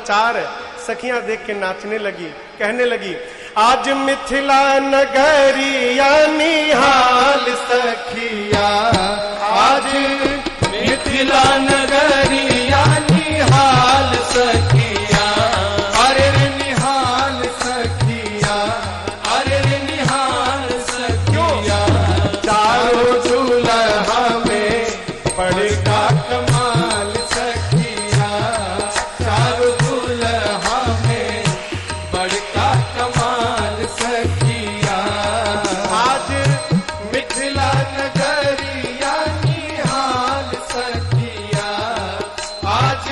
समाचार सखियां देख के नाचने लगी, कहने लगी, आज मिथिला नगरिया निहाल सखिया, आज मिथिला नगरिया निहाल सखिया, अरे रे निहाल सखिया, अरे रे निहाल सखिया, चारों दूल्हा में पड़ेगा कमाल सखिया, चारों दूल्हा में बड़का कमाल सखिया, आज मिथिला नगरिया निहाल सखिया, आज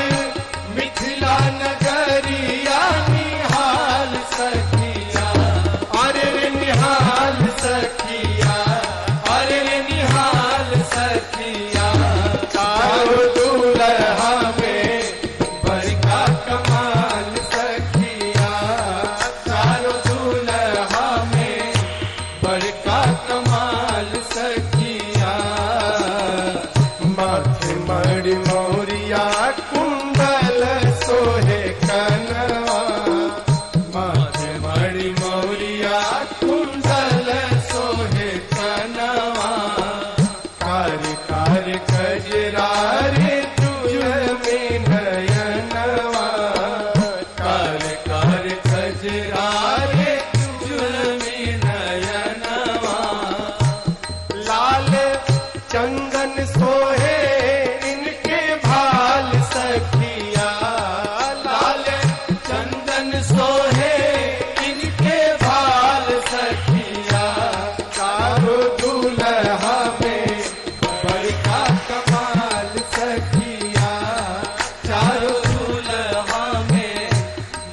मिथिला नगरिया निहाल सखिया, अरे रे निहाल सखिया, अरे रे निहाल सखिया, चारों दूल्हा में बड़का कमाल सखिया, चारों दूल्हा में बड़का कमाल सखिया, माथे मणि मोरिया कुंडल सोहे कनवा, माथे मणि मोरिया कुंडल सोहे कनवा, कारी कारी कजरारे तुझ में नयनवा, कार कार कजरारे जुलमी नयनवा, लाल चंदन सोहे इनके भाल सखिया, लाल चंदन सोहे इनके भाल सखिया, चारों दूल्हा में बड़का कमाल सखिया, चारों दूल्हा में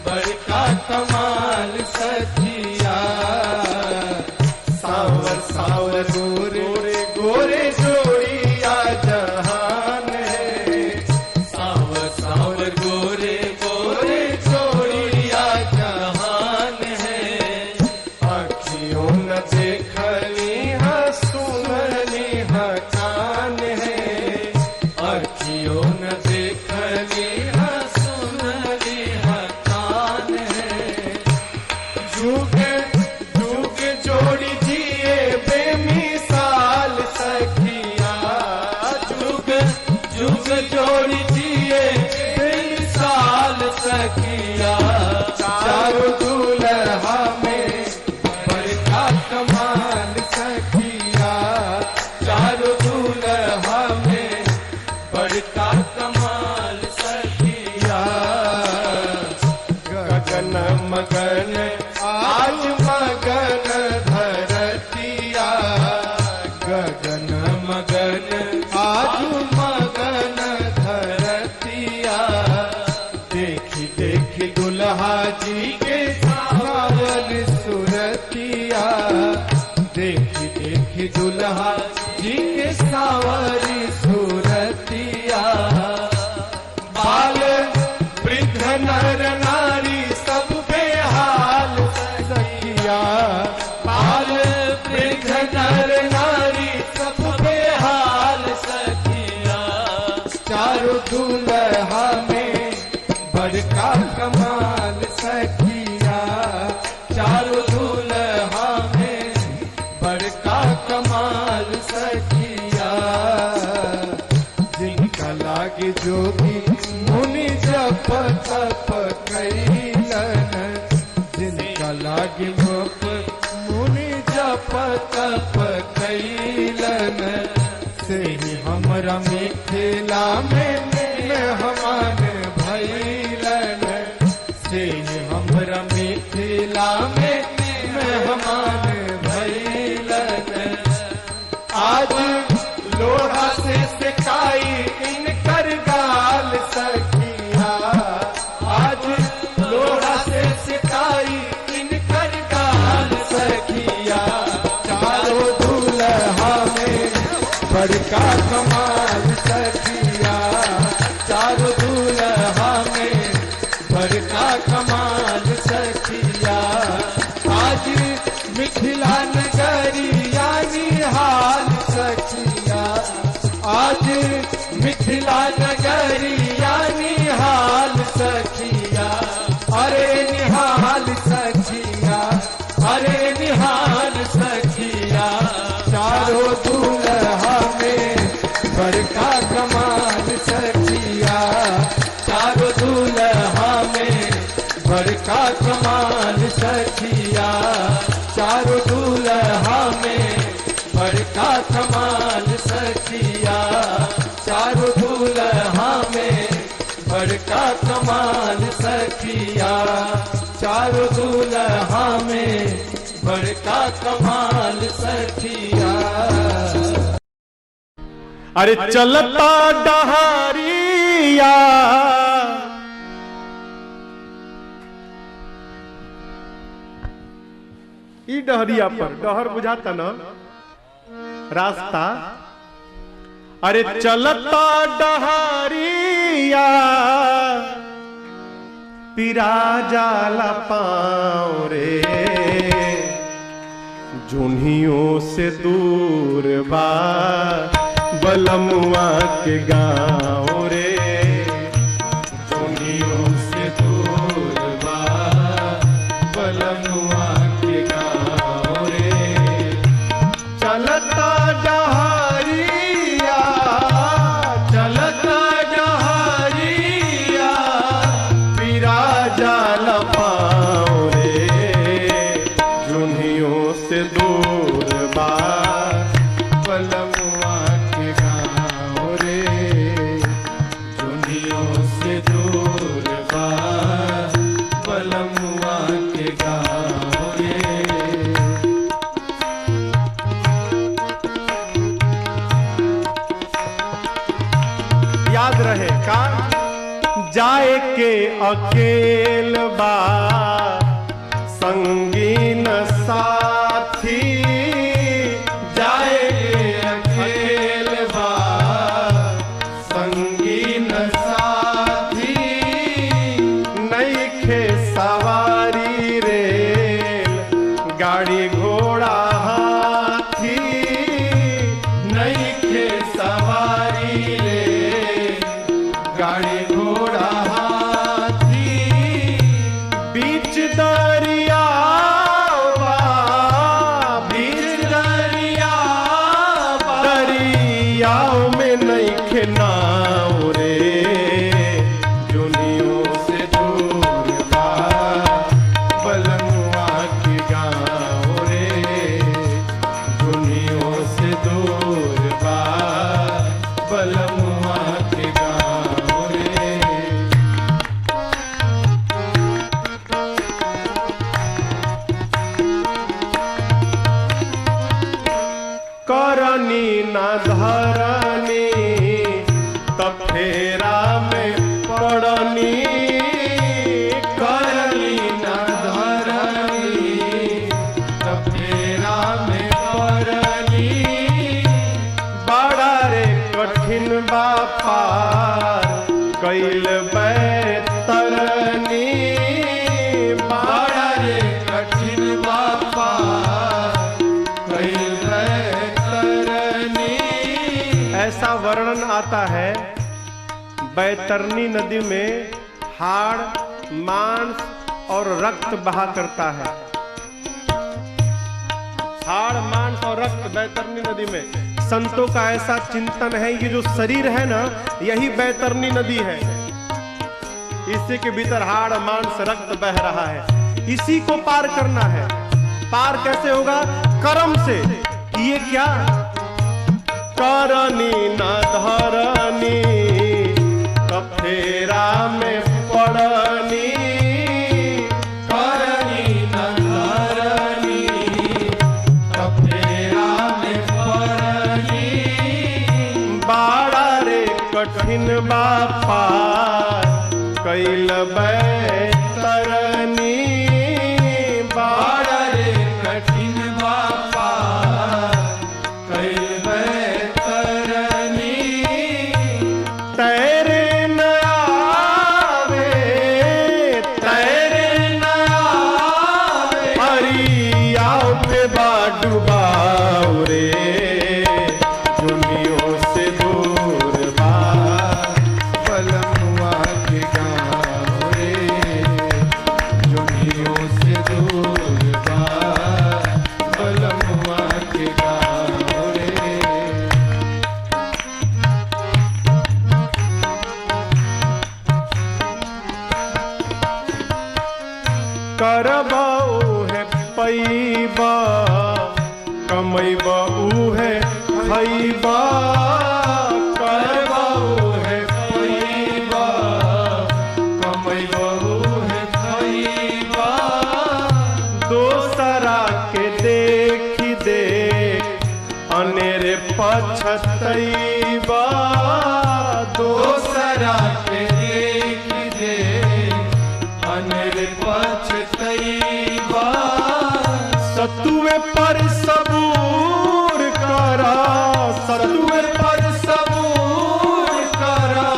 बड़का कमाल सखिया, सावर सावर गोरे गोरे जोड़िया जहान है, सावर सावर गोरे गोरे जोड़िया जहान है, अखियों न देखली हाँ सुनली हाँ कान है, अखियों न देखली हाँ सुनली हाँ कान है, जुग जुग जोड़ी जिए बेमिसाल सखिया, जुग जुग जोड़ी जिए बेमिसाल सखिया, चारों दूल्हा में बड़का कमाल सखिया, चारों दूल्हा में बड़का कमाल सखिया, गगन मगन आज मगन धरतिया, गगन मगन आज मगन धरतिया, देखी देखी दुल्हा जी के सावर सुरतिया, देखी देखी दुल्हा जी के सावरी सुरतिया, बाल वृद्ध नर नारी सब बेहाल सखिया, बाल वृद्ध नर नारी सब बेहाल सखिया, चारों दूल्हा में बड़का कमाल सखिया, चारों दूल्हा में बड़का कमाल सखिया, जिनका लागे जोगी मुनि जप तप कैलन, जिनका लागे मुख मुनि जप तप कैलन, से ही हमरा मिथिला में मेहमान भैलन, से ही हमरा मिथिला में मेहमान भैलन, आज लोढ़ा से सिकाई इनकर गाल सखिया, आज लोढ़ा से सिकाई इनकर गाल सखिया, चारों दूल्हा में बड़का कमाल सखिया, चारों दूल्हा में बड़का कमाल सखिया, आज मिथिला नगरिया निहाल सखिया, आज मिथिला नगरिया निहाल सखिया, कमाल सखिया, अरे निहाल सखिया, चारों दूल्हा में बड़का कमाल सखिया, चारों दूल्हा में बड़का कमाल सखिया, चारों दूल्हा में बड़का कमाल सखिया, चारों दूल्हा में बड़का कमाल सखिया, चारों दूल्हा में बड़का कमाल सखिया। अरे चलता डहारिया ई डहरिया पर, डहर बुझाता ना रास्ता। अरे चलता डहारिया पिरा जाला पाँव रे, जुन्हियों से दूर बा बलमुआ के गाँव रे, जुन्हियों से दूर बा बलमुआ के गाँव रे। चलता डहारिया, चलता डहारिया पिरा जाला पाँव रे, जुन्हियों से दूर बा बलमुआ के गाँव रे, जुन्हियों से दूर बा बलमुआ के गाँव रे। याद रहे का जाए के अकेल बा संगीन साथी, जाए के अकेल बा संगीन साथी, नइखे सवारी रेल गाड़ी घोड़ा हाथी, नइखे सवारी रेल गाड़ी घोड़ा हाथी, बीच दरिया बीच दरिया दरियाओं में नइखे नाव रे, जुनियों से दूर बा बलमुआ के गाँव रे, जुनियों से दूर बा बलमुआ के गाँव रे। करनी न धरनी तब फेरा में पड़नी, करनी न धरनी तब फेरा में पड़नी, बड़ा रे कठिन बा पार कैल बैतरनी, बड़ा रे कठिन बा पार कैल बैतरनी। ऐसा वर्णन आता है बैतरनी नदी में हाड़ मांस और रक्त बहा करता है, हाड़ मांस और रक्त बैतरनी नदी में। संतों का ऐसा चिंतन है ये जो शरीर है ना यही बैतरनी नदी है, इसी के भीतर हाड़ मांस रक्त बह रहा है, इसी को पार करना है। पार कैसे होगा? कर्म से। ये क्या? करनी न धरनी कफेरा में पड़नी, करनी न धरनी कफेरा में पड़नी, बाड़ा रे कठिन बापा कैल बैतरनी, बाड़ा रे कठिन बापा कैल बैतरनी। तैरे न आवे, तैरे न आवे, हरियाओ पे डुबाओ रे, दुनियों से दूर बा बलमुआ के गाँव रे, करबा उहे पैबा, कमैबा उहे खैबा। करबा उहे पैबा, कमैबा उहे खैबा। दोसरा के देखी देख अनेरे पछतैबा। दोसरा के देखी देख अनेरे पछतैबा। सतुए पर सबूर करा, सतुए पर सबूर करा।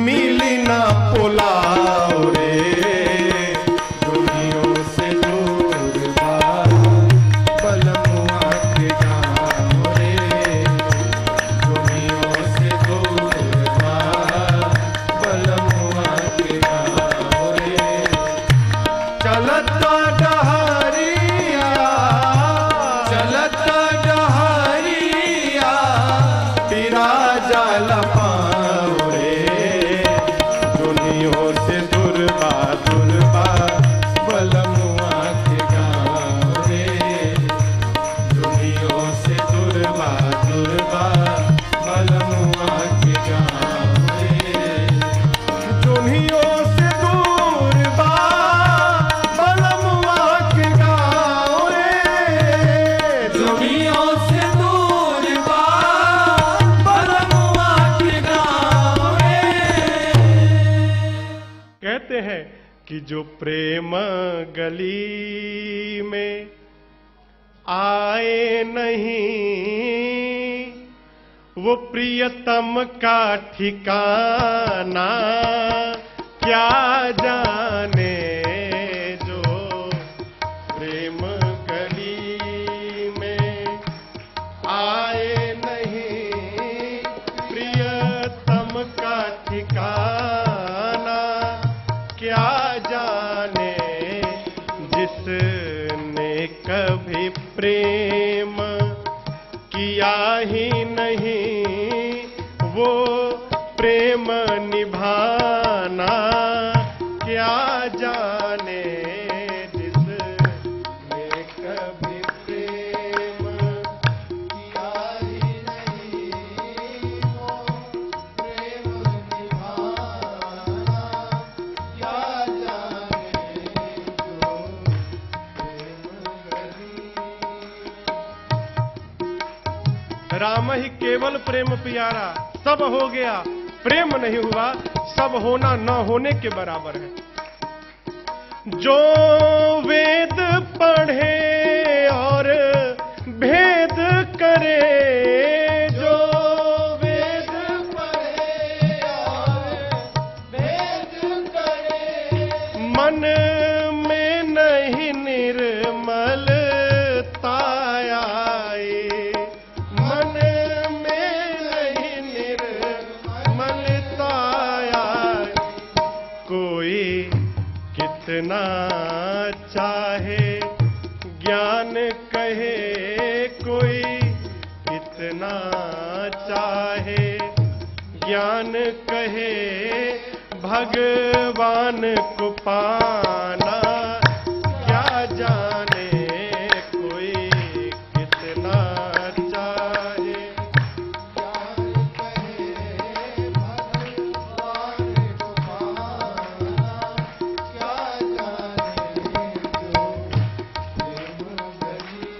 मिली ना पुलाव रे, दुनियों से दूर बा बलमुआ के गाँव रे। दुनियों से दूर बा बलमुआ के गाँव रे। चलता डहरिया, चलता डहरिया तेरा जाल पाँव रे। दुनियों से दुर्बा दुर्बा बलमुआ के गाँव रे। दुनियों से दुर्बा दुर्बा बलमुआ के गाँव रे। दुनियों से दूर बा बलमुआ के गाँव रे। दुनियों से दूर बा बलमुआ के गाँव रे। कहते हैं कि जो प्रेम गली में आए नहीं, वो प्रियतम का ठिकाना क्या जाने। जो प्रेम गली में आए नहीं, प्रियतम का ठिकाना क्या जाने। जिसने कभी प्रेम किया ही नहीं, वो प्रेम निभाना क्या जाने। जिसने कभी प्रेम किया ही नहीं, वो प्रेम निभाना क्या जाने। जो प्रेम गली राम ही केवल प्रेम प्यारा, सब हो गया प्रेम नहीं हुआ, सब होना न होने के बराबर है। जो वेद पढ़े और भेद करे, जो वेद पढ़े और भेद करे। मन में नहीं निर्मलता आए, मन में नहीं निर्मलता आए। कोई कितना चाहे ज्ञान कहे, कोई कितना चाहे ज्ञान कहे, भगवान को पाना क्या जाने। कोई कितना चाहे ज्ञान कहे, भगवान को पाना क्या जाने। जो प्रेम गली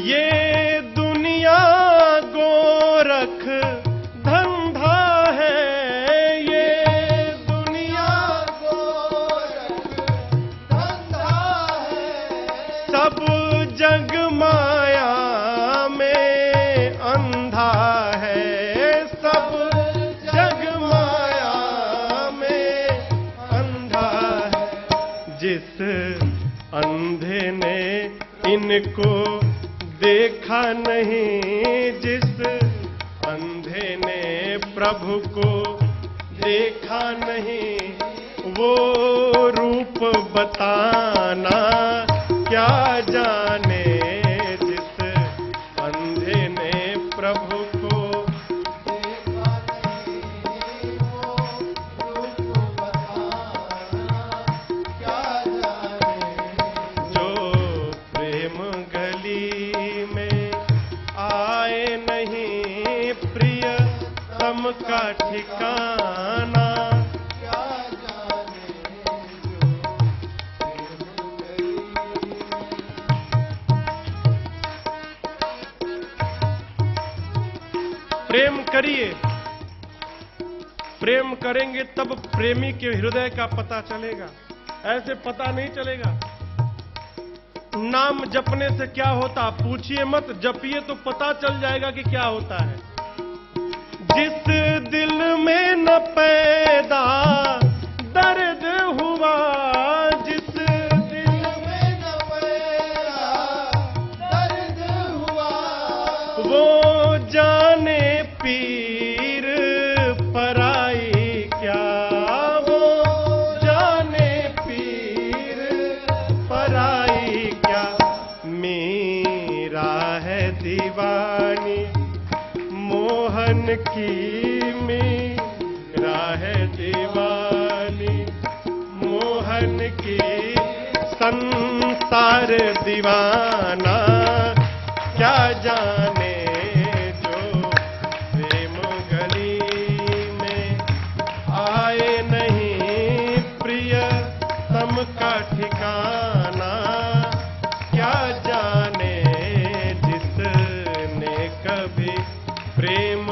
ये दुनिया गोरख धंधा है, ये दुनिया गोरख धंधा है। सब जग माया में अंधा है, सब जग माया में अंधा है। जिस अंधे ने इनको देखा नहीं, जिस अंधे ने प्रभु को देखा नहीं, वो रूप बताना क्या जाने। जिस अंधे ने प्रभु को देखा सम का ठिकाना। क्या जाने जो प्रेम करिए, प्रेम करेंगे तब प्रेमी के हृदय का पता चलेगा, ऐसे पता नहीं चलेगा। नाम जपने से क्या होता पूछिए मत, जपिए तो पता चल जाएगा कि क्या होता है। जिस दिल में न पैदा दर्द हुआ, जिस दिल में न पैदा दर्द हुआ, वो जाने पीर पराई क्या, वो जाने पीर पराई क्या। मीरा है दीवानी मोहन की, मीरा है दीवानी मोहन की, संसार दीवाना क्या जाने जो प्रेम गली में आए नहीं प्रिय तम का ठिकाना। क्या जाने जिसने कभी प्रेम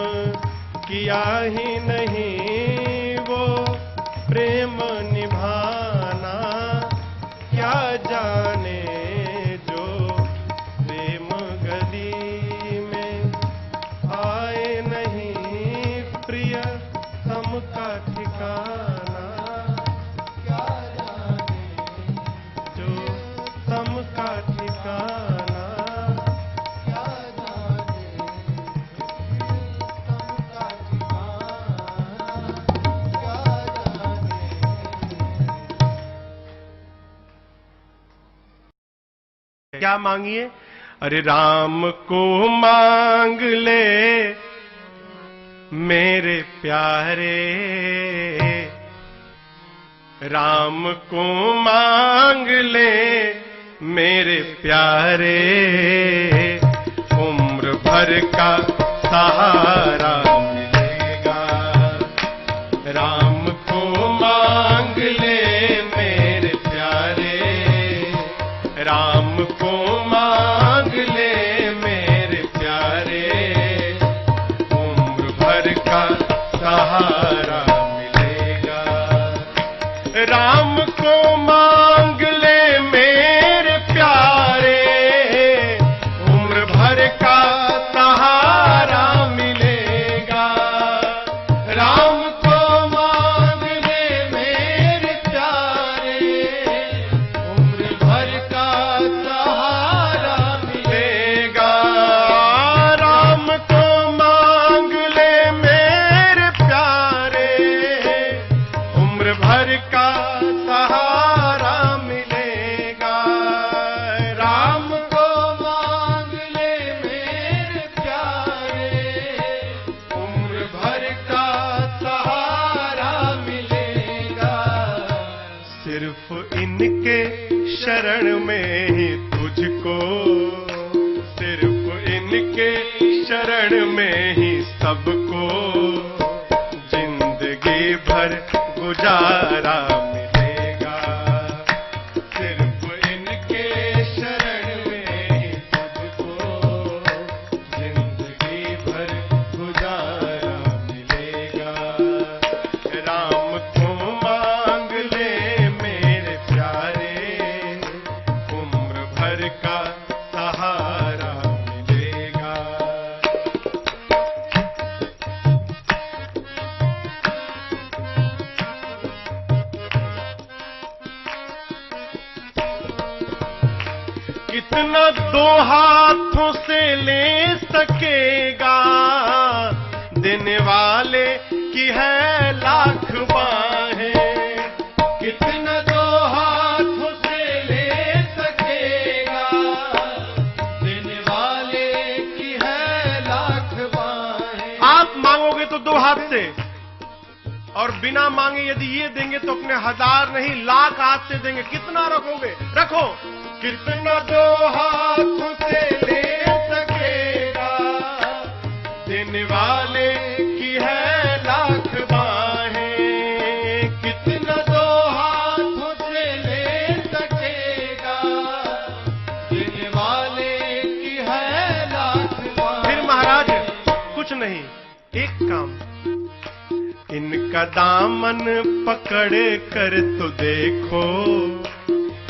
किया ही नहीं वो प्रेम निभाना। क्या जाने जो प्रेम गली में आए नहीं प्रिय तम का ठिकाना। क्या जाने जो तम का ठिकाना। क्या जाने तम का ठिकाना। क्या जाने क्या मांगिए? अरे राम को मांग ले मेरे प्यारे, राम को मांग ले मेरे प्यारे, उम्र भर का सहारा मिलेगा। राम को मांग ले मेरे प्यारे, राम को मांग ले मेरे प्यारे, उम्र भर का सहारा मिलेगा। राम को मांग ले मेरे प्यारे, उम्र भर का सहारा मिलेगा। राम को मांग ले मेरे प्यारे, उम्र भर का सहारा मिलेगा। राम को मांग ले मेरे प्यारे, उम्र भर का सहारा मिलेगा। राम को मांग ले मेरे प्यारे, उम्र भर का सहारा मिलेगा। सिर्फ इनके शरण में ही तुझको, सिर्फ इनके शरण में ही सबको जिंदगी भर गुजारा मिलेगा। सिर्फ इनके शरण में ही तुझको जिंदगी भर गुजारा मिलेगा। राम को मांग ले मेरे प्यारे, उम्र भर का सहारा मिलेगा। कितना दो हाथों से ले सकेगा, देने वाले की है लाख बाहें। कितना दो हाथों से ले सकेगा, देने वाले की है लाख बाहें। आप मांगोगे तो दो हाथ से, और बिना मांगे यदि ये देंगे तो अपने 1000 नहीं लाख हाथ से देंगे। कितना रखोगे? रखो। कितना दो हाथों से ले सकेगा, देने वाले की है एक काम, इनका दामन पकड़ कर तो देखो,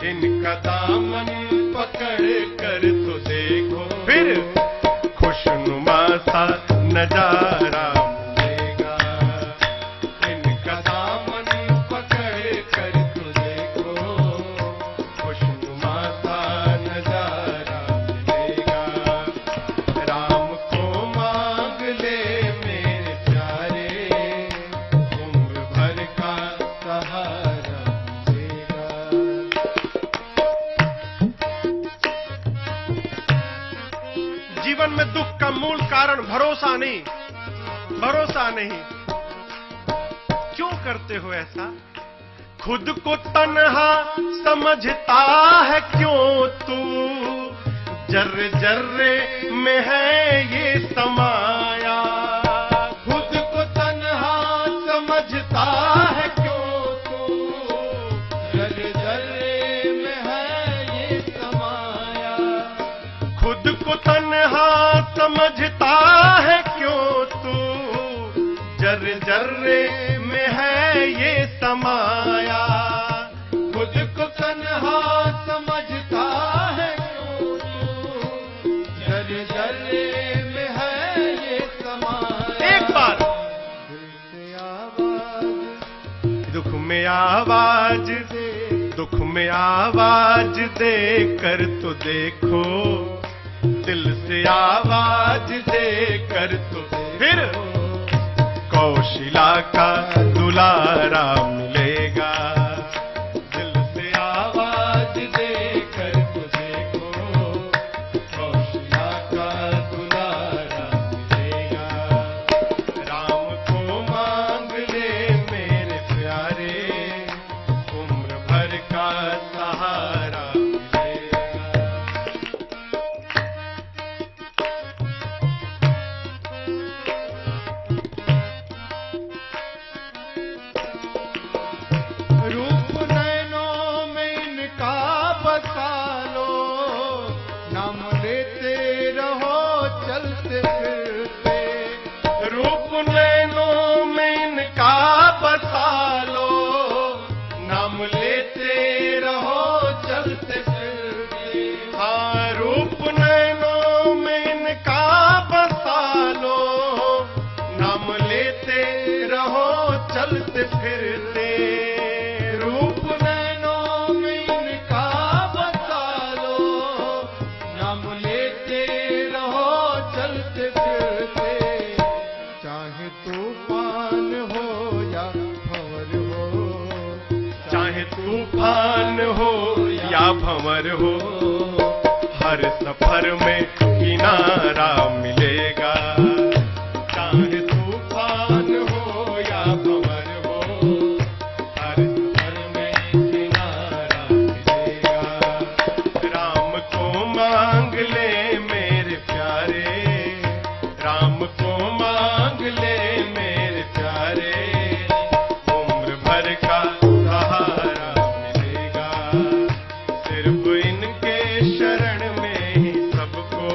इनका दामन पकड़ कर तो देखो, फिर खुशनुमा सा नजारा मिलेगा। इनका दामन पकड़ कर तो देखो, खुशनुमा सा नजारा मिलेगा। राम को मांग ले मेरे प्यारे, उम्र भर का सहारा मिलेगा। जीवन में दुख का मूल कारण भरोसा नहीं, भरोसा नहीं। क्यों करते हो ऐसा? खुद को तन्हा समझता है क्यों तू, जर्रे जर्रे में है ये समाया। खुद को तन्हा समझता है क्यों तू, जर्रे जर्रे में है ये समाया। खुद को तन्हा समझता है क्यों तू, जर्रे जर्रे में है ये समाया। खुद को तन्हा समझता है क्यों तू, जर्रे जर्रे में है ये समाया। एक बार दिल से आवाज दुख में आवाज दे, दुख में आवाज दे कर तो देखो, दिल से आवाज दे कर तो फिर कौशिला का दुलारा मिलेगा। दिल से आवाज दे कर तो देखो, कौशिला का दुलारा मिलेगा। राम को मांग ले मेरे प्यारे, उम्र भर का सहारा मिलेगा। रूप नैनों में इनका बसा लो, नाम लेते रहो चलते फिरते। रूप नैनों में इनका बसा लो, नाम लेते रहो चलते फिरते। हाँ, रूप नैनों में इनका बसा लो, नाम लेते रहो चलते फिरते। रूप नैनों में इनका बसा लो, नाम लेते रहो चलते फिरते। चाहे तूफान हो या भंवर हो, चाहे तूफान हो या भंवर हो, हर सफर में किनारा मिलेगा। चाहे तूफान हो या भंवर हो, हर सफर में किनारा मिलेगा। राम को मांग ले मेरे प्यारे, राम को मांग ले मेरे प्यारे, उम्र भर का सहारा मिलेगा। सिर्फ इनके शरण में ही सबको,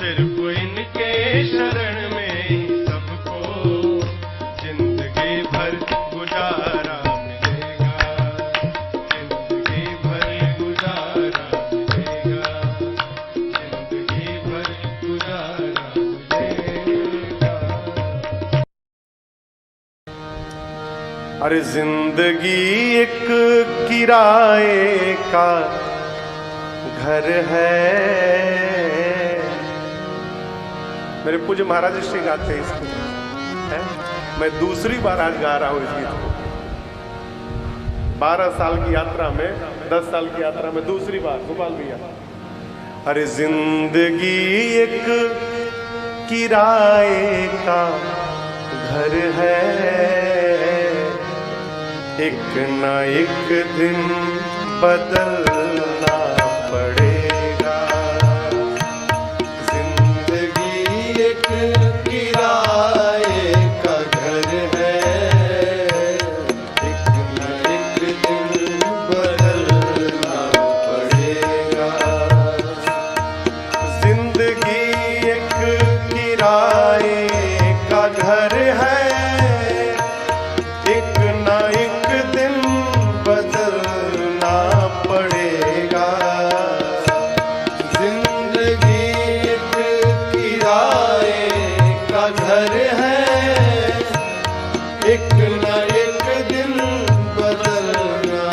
सिर्फ इनके शरण में ही सबको जिंदगी भर गुजारा मिलेगा। जिंदगी भर गुजारा मिलेगा, जिंदगी भर गुजारा मिलेगा। अरे जिंदगी एक किराए का घर है। मेरे पूज्य महाराज श्री गाते हैं इसको, है? मैं दूसरी बार आज गा रहा हूं इस गीत को। 12 साल की यात्रा में, 10 साल की यात्रा में दूसरी बार। गोपाल भैया, अरे जिंदगी एक किराए का घर है, एक न एक दिन बदलना पड़ेगा। जिंदगी एक किराए का घर है, एक न एक दिन बदलना पड़ेगा। जिंदगी एक किराए घर है, एक न एक दिन बदलना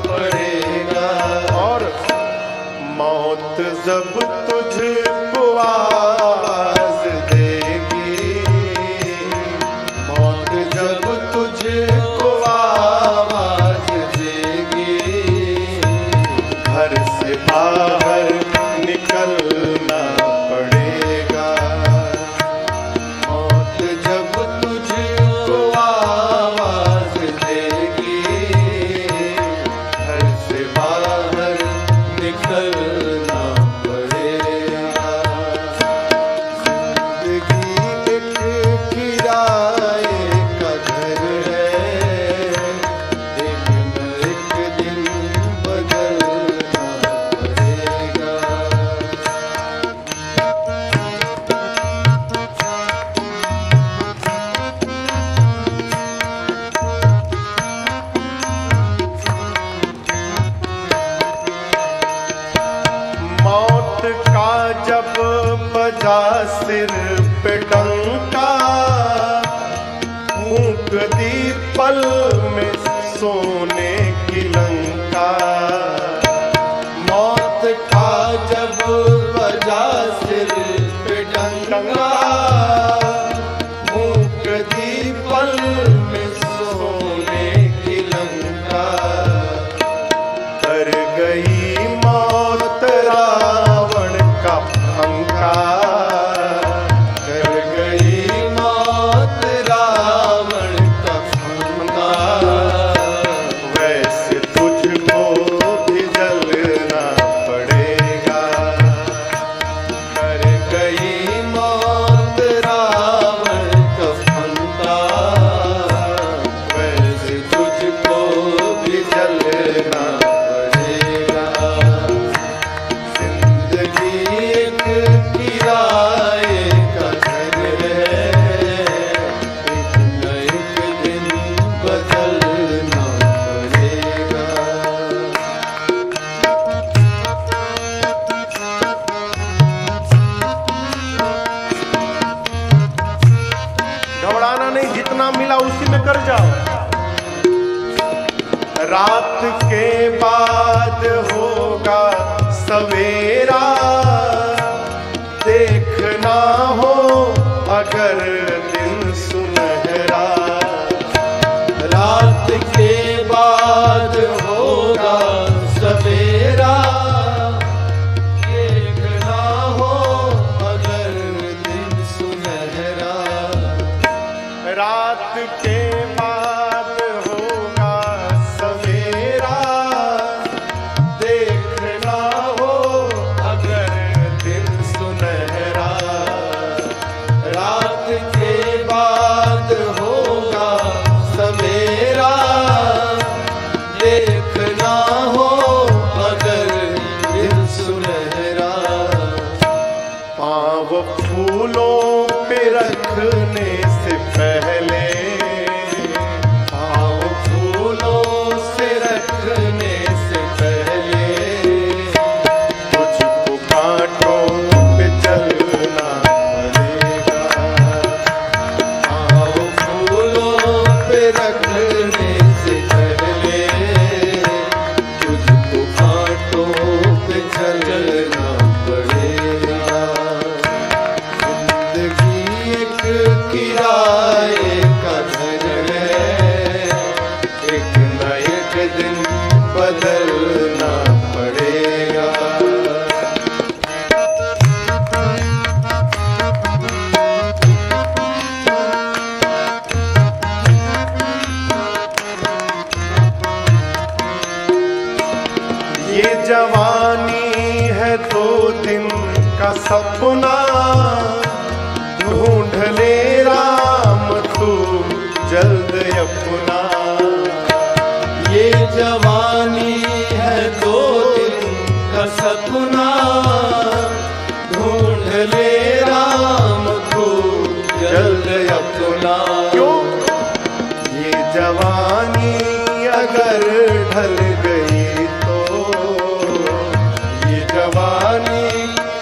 पड़ेगा। और मौत जब तुझको आवाज देगी, मौत जब तुझको आवाज देगी, घर से बाहर निकलना पड़ेगा। मौत जब तुझको आवाज देगी, घर से बाहर निकलना पड़ेगा। जिंदगी एक किराए का घर है, एक न एक दिन बदलना पड़ेगा। मौत का जब बजा सिर पे डंका, फूंक दी पल में सोने की लंका। मौत का जब बजा सिर पे डंका, फूंक दी पल में सोने की लंका। कर गई मौत रावण का पंखा, कर गई मौत रावण का फंदा। वैसे तुझको भी जलना पड़ेगा। कर गई मौत रावण का फंदा, वैसे तुझको भी जलना पड़ेगा। जिंदगी एक किराए का घर है, एक न एक दिन बदलना पड़ेगा। घबराना नहीं, जितना मिला उसी में कर जाओ। रात के बाद होगा सवेरा, देखना हो अगर दिन सुनहरा। रात के बाद होगा सवेरा, देखना हो अगर दिन सुनहरा। रात के बाद होगा सवेरा, देखना हो अगर दिन सुनहरा। रात के बाद होगा सवेरा, देखना हो अगर दिन सुनहरा। पाँव फूलों पे रखने से पहले, पाँव फूलों से रखने से पहले, तुझको कांटों पे चलना पड़ेगा। पाँव फूलों पे रखने से पहले, तुझको कांटों पे चलना पड़ेगा। जिंदगी एक किराए का घर है, एक न एक दिन बदलना पड़ेगा। ये जवानी है 2 दिन का सपना, ढूंढ ले राम तू जल्द अपना। ये जवानी है 2 दिन का सपना, ढूंढ ले राम को जल्द अपना। क्यों? ये जवानी अगर ढल गई तो, ये जवानी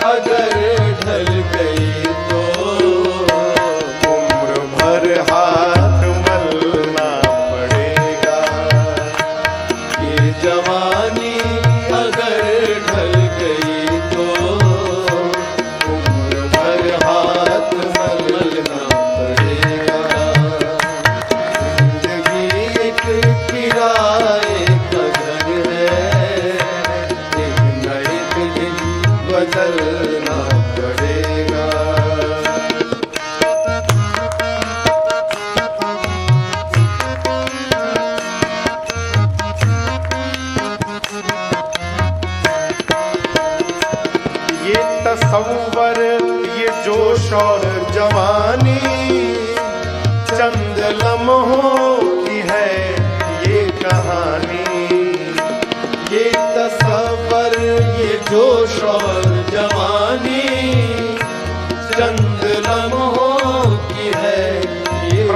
अगर ढल गई तो,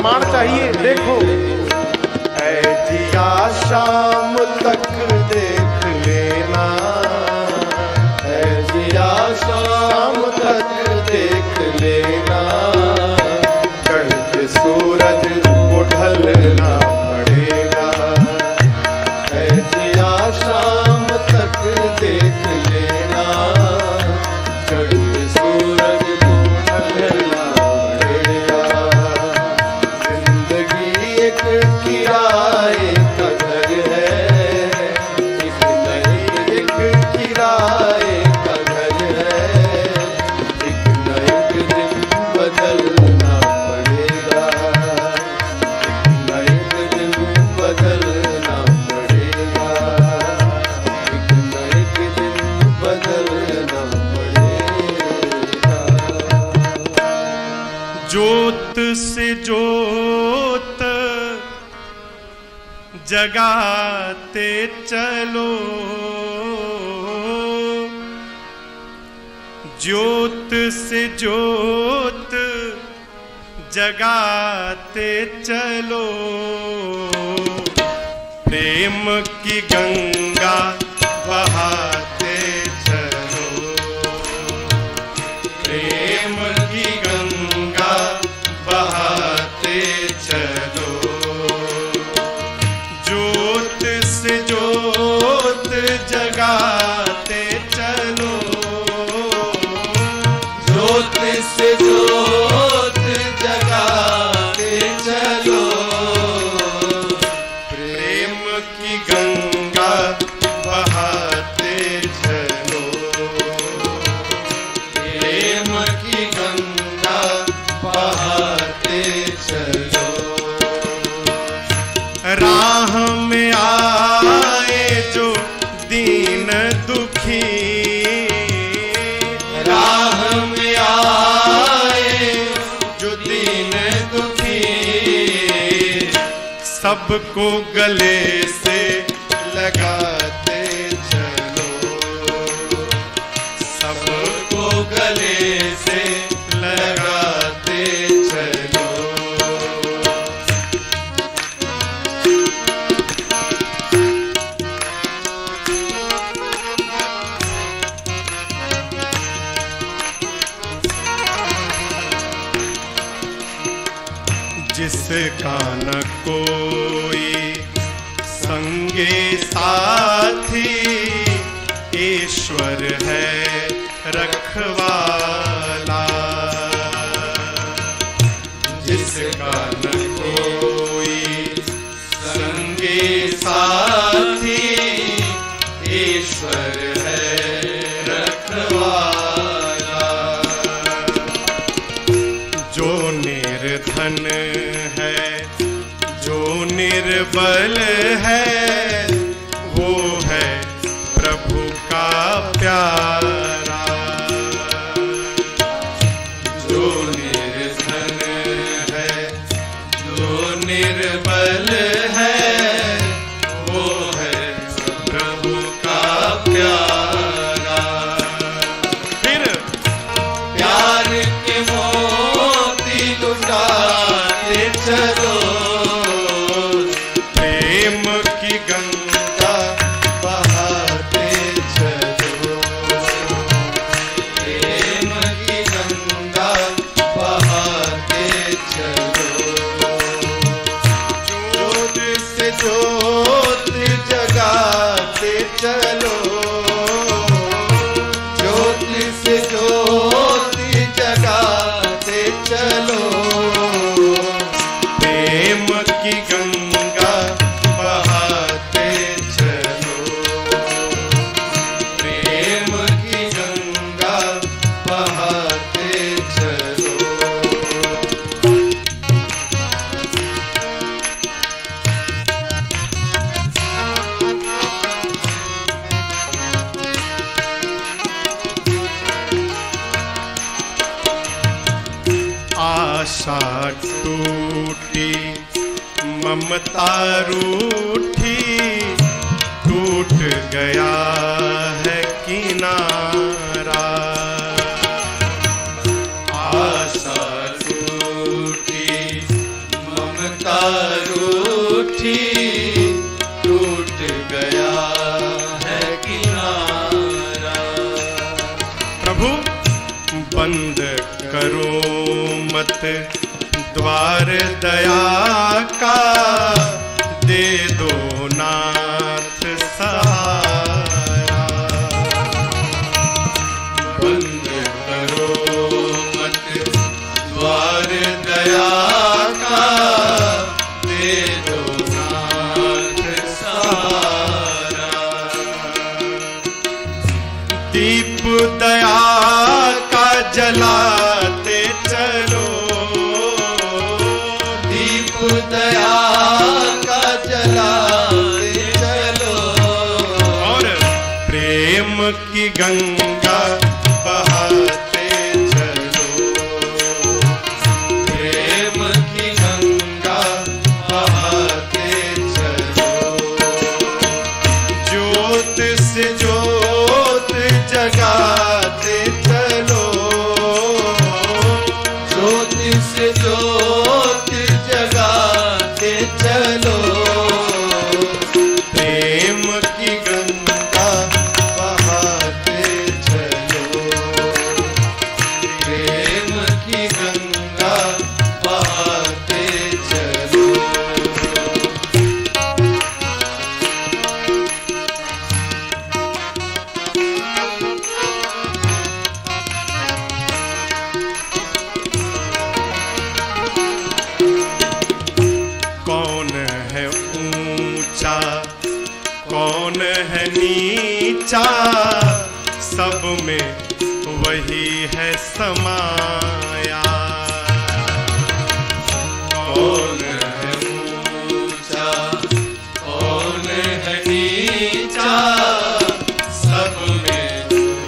प्रमाण चाहिए, देखो। ऐ जिया शाम तक देख लेना, ऐ जिया शाम तक देख लेना, चढ़ते सूरज को ढलना पड़ेगा। ऐ जिया शाम तक देख लेना, चढ़ते सूरज को ढलना पड़ेगा। जिंदगी एक किराए का घर है, एक नहीं एक किराए का घर है, एक न एक दिन बदलना पड़ेगा, एक न एक दिन बदलना पड़ेगा, एक न एक दिन बदलना पड़ेगा। ज्योत से ज्योत जगाते चलो, ज्योत से ज्योत जगाते चलो, प्रेम की गंगा बहाते चलो, प्रेम की गंगा बहाते चलो, ज्योत से ज्योत जगाते चलो, ज्योत से ज्योत जगाते चलो, प्रेम की गंगा बहाते चलो, प्रेम की गंगा बहाते चलो। राह में आए जो दीन दुखी, राह में आए जो दीन दुखी, सबको गले से लगाते चलो, सबको गले से लगाते चलो। जिसका न कोई संगे साथी, ईश्वर है रखवाला, जिसका न कोई संगे साथी, ईश्वर है रखवाला, जो निर्धन है जो निर्बल है, वो है प्रभु का प्यारा, जो निर्धन है जो निर्बल है, वो है प्रभु का प्यारा। फिर प्यार के मोती लुटाते चलो, प्रेम की गंगा बहाते चलो, प्रेम की गंगा बहाते चलो, ज्योत से ज्योत जगाते चलो, ज्योत से ज्योत जगाते चलो, प्रेम की गंगा बहाते चलो, प्रेम की गंगा बहाते चलो। आशा टूटी ममता रूठी, टूट गया है किनारा, आशा टूटी ममता रूठी टूट गया है किनारा। प्रभु बंद करो मत द्वार दया का, दे दो नाथ सहारा। बंद करो मत द्वार दया का, दे दो नाथ सहारा। दीप दया का जलाते चलो, दीप दया का जलाते चलो। और प्रेम की गंगा बहाते चलो, प्रेम की गंगा बहाते चलो। ज्योत से ज्योत जगाते चलो, ज्योति से ज्योति जगाते चलो। प्रेम की गंगा बहाते चलो, प्रेम की गंगा बहाते चलो। कौन है ऊंचा कौन है नीचा, सब में वही है समाया। कौन है ऊंचा कौन है नीचा, सब में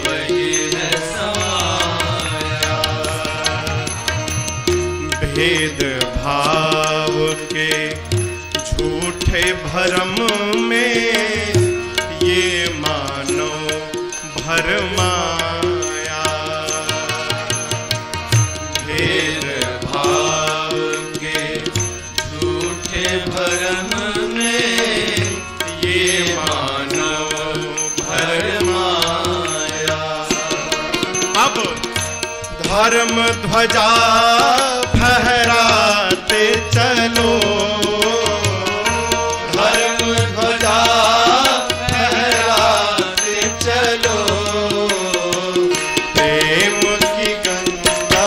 वही है समाया। भेद भाव के झूठे भरम में ये मानो भरमाया। भेद भाव के झूठे भरम में ये मानव भरमाया। अब धर्म ध्वजा फहराते चलो, धर्म ध्वजा फहराते चलो। प्रेम की गंगा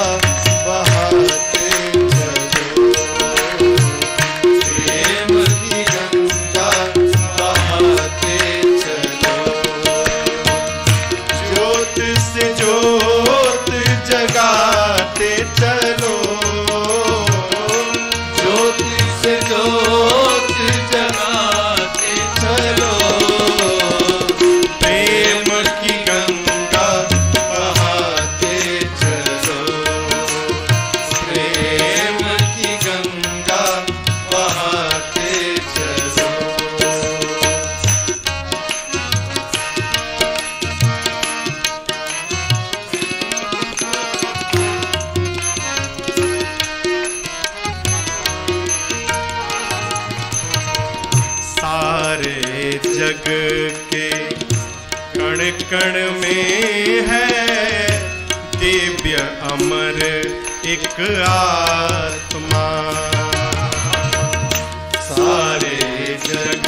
बहाते चलो, प्रेम की गंगा बहाते चलो। ज्योत से ज्योत जगाते चलो, ज्योति से ज्योति जगाते चलो। प्रेम की गंगा बहाते चलो, प्रेम की गंगा बहाते चलो। सारे जग के कण कण में है दिव्य अमर एक आत्मा। सारे जग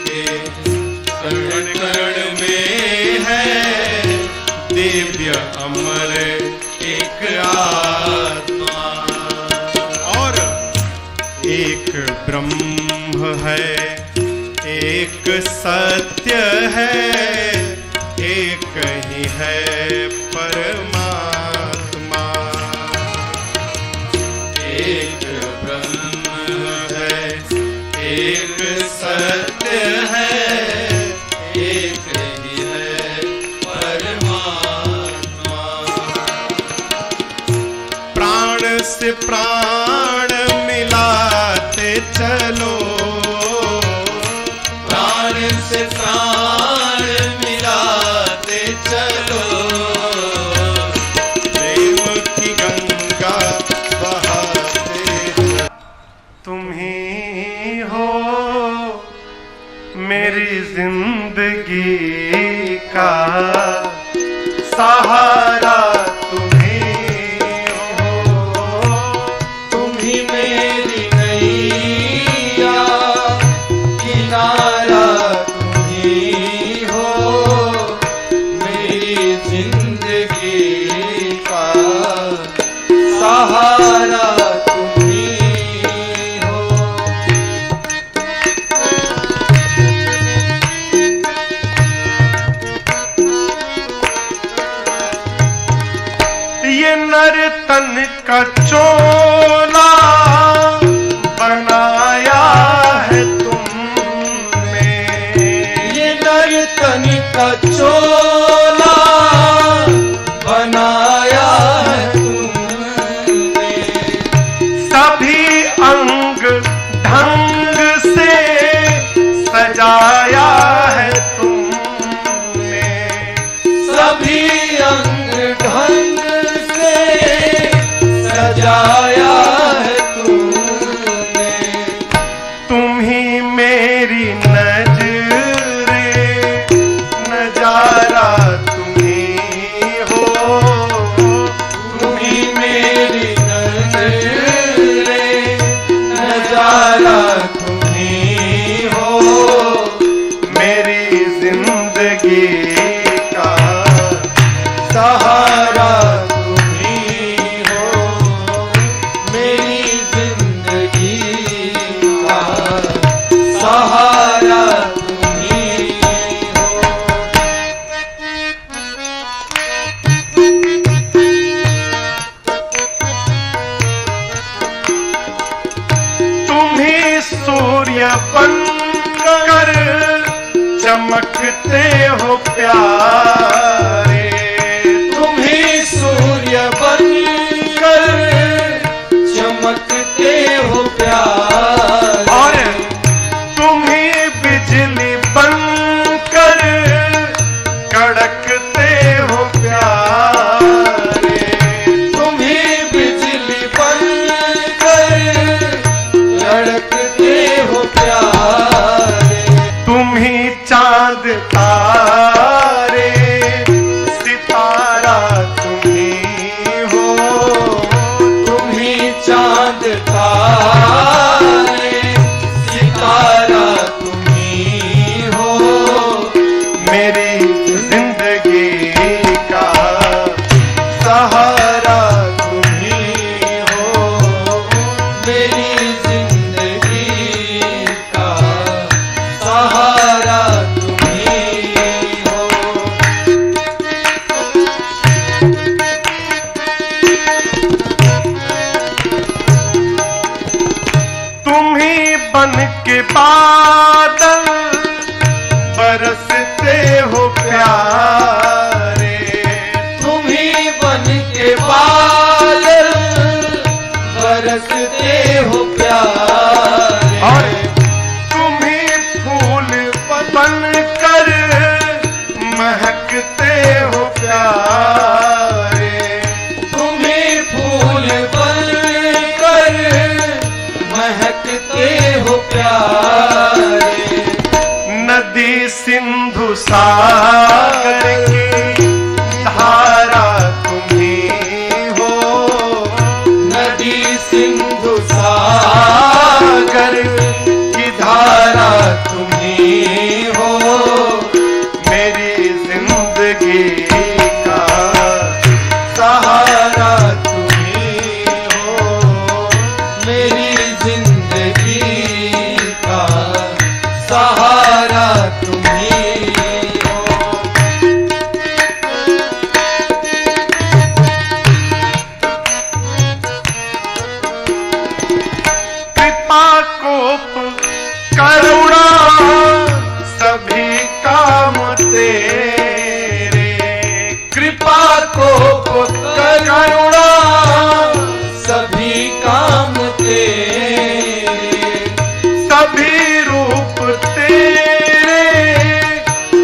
के कण कण में है दिव्य अमर एक आत्मा। और एक ब्रह्म है, एक सत्य है, एक ही है परमात्मा। एक ब्रह्म है, एक सत्य है, एक ही है परमात्मा। प्राण से प्राण मिलाते चलो, प्राण से प्राण मिलाते चलो। प्रेम की गंगा बहाते चलो। तुम ही जिंदगी का सहारा तुम्ही हो, तुम्ही मेरी नैया, किनारा तुम्ही हो, मेरी जिंदगी का सहारा तुम्ही हो। ये नर्तन का चोला बनाया है तुमने, ये नर्तन का चोला बनाया है तुमने, सभी अंग ढंग से सजाया है तुमने, सभी अंग ढंग से सजाया है तुमने, तुम ही मेरी नजरे, नजारा तुम्ही हो, तुम ही मेरी नजरे, नजारा तुम्ही हो, मेरी जिंदगी का सहारा तुम्ही हो, मेरी जिंदगी का सहारा तुम्ही हो। तुम ही सूर्य बनकर चमकते हो प्यारे, तुम ही सूर्य बनकर चमकते हो प्यारे, और तुम ही बिजली बनकर कड़कते हो प्यारे, तुम ही बिजली बनकर लड़कते हो प्यारे, तुम ही चांद तारे सितारा तुम्ही हो, तुम ही चांद तारे सितारा तुम्ही हो, मेरी जिंदगी का सहारा तुम्ही हो, मेरी जिंदगी का सहारा तुम्ही हो। तुम ही बन के बादल बरसते हो प्यारे, तुम ही बन के बादल बरसते हो प्यारे, और तुम ही फूल बनकर महकते हो प्यारे, तुम ही फूल बनकर महकते हो प्यारे, नदी सिंधु सागर की धारा तुम्ही हो, नदी सिंधु सागर की धारा तुम्ही हो, मेरी जिंदगी का सहारा तुम्ही हो, मेरी जिंदगी का सहारा तुम्ही हो। कृपा कोप करुणा सभी काम तेरे, कृपा कोप करुणा सभी काम तेरे, सभी रूप तेरे,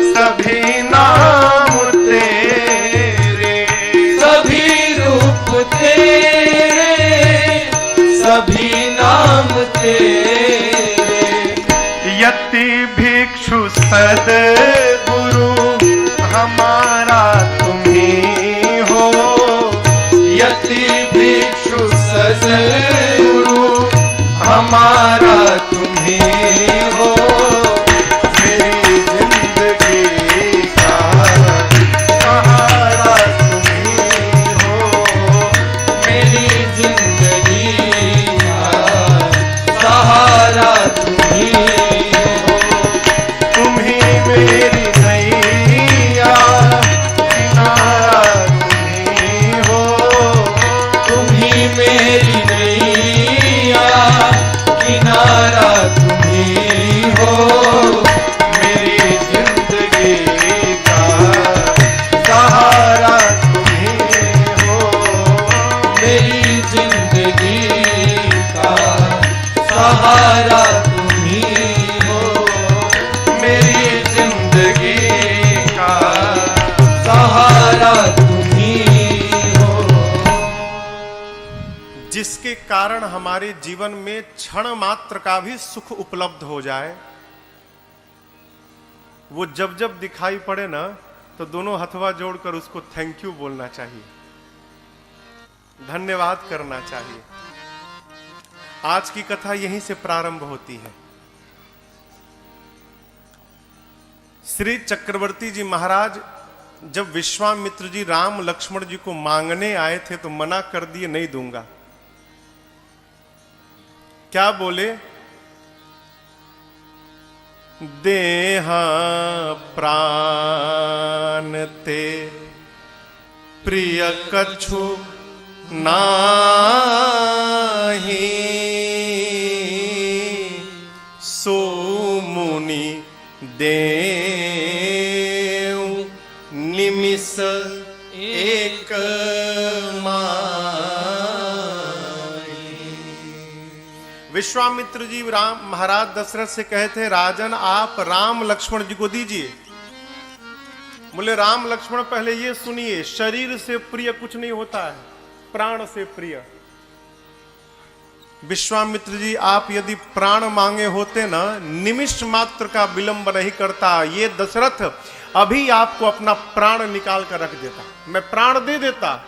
सभी नाम तेरे, सभी रूप तेरे, सभी नाम तेरे, यति भिक्षु सद्गुरु हमारा तुम ही हो। यति भिक्षु सद्गुरु हमारा तुम ही हो। मेरी जिंदगी का सहारा तुम ही हो। मेरी जिंदगी का सहारा तुम ही हो। तुम ही मेरी नैया किनारा तुम ही हो। तुम ही मेरी नैया किनारा तुम ही हो। मेरी जिंदगी का सहारा तुम ही हो। मेरी जिंदगी का सहारा तुम ही हो। मेरी जिंदगी का सहारा तुम ही हो। जिसके कारण हमारे जीवन में क्षण मात्र का भी सुख उपलब्ध हो जाए, वो जब जब दिखाई पड़े ना, तो दोनों हथवा जोड़कर उसको थैंक यू बोलना चाहिए, धन्यवाद करना चाहिए। आज की कथा यहीं से प्रारंभ होती है। श्री चक्रवर्ती जी महाराज जब विश्वामित्र जी राम लक्ष्मण जी को मांगने आए थे तो मना कर दिए, नहीं दूंगा। क्या बोले? देहा प्राण ते प्रिय कछु नाही, सो मुनि देव निमिष एक विश्वामित्र जी राम महाराज दशरथ से कहे थे, राजन आप राम लक्ष्मण जी को दीजिए। बोले राम लक्ष्मण पहले ये सुनिए, शरीर से प्रिय कुछ नहीं होता है, प्राण से प्रिय। विश्वामित्र जी आप यदि प्राण मांगे होते ना, निमिष मात्र का विलंब नहीं करता, ये दशरथ अभी आपको अपना प्राण निकाल कर रख देता, मैं प्राण दे देता।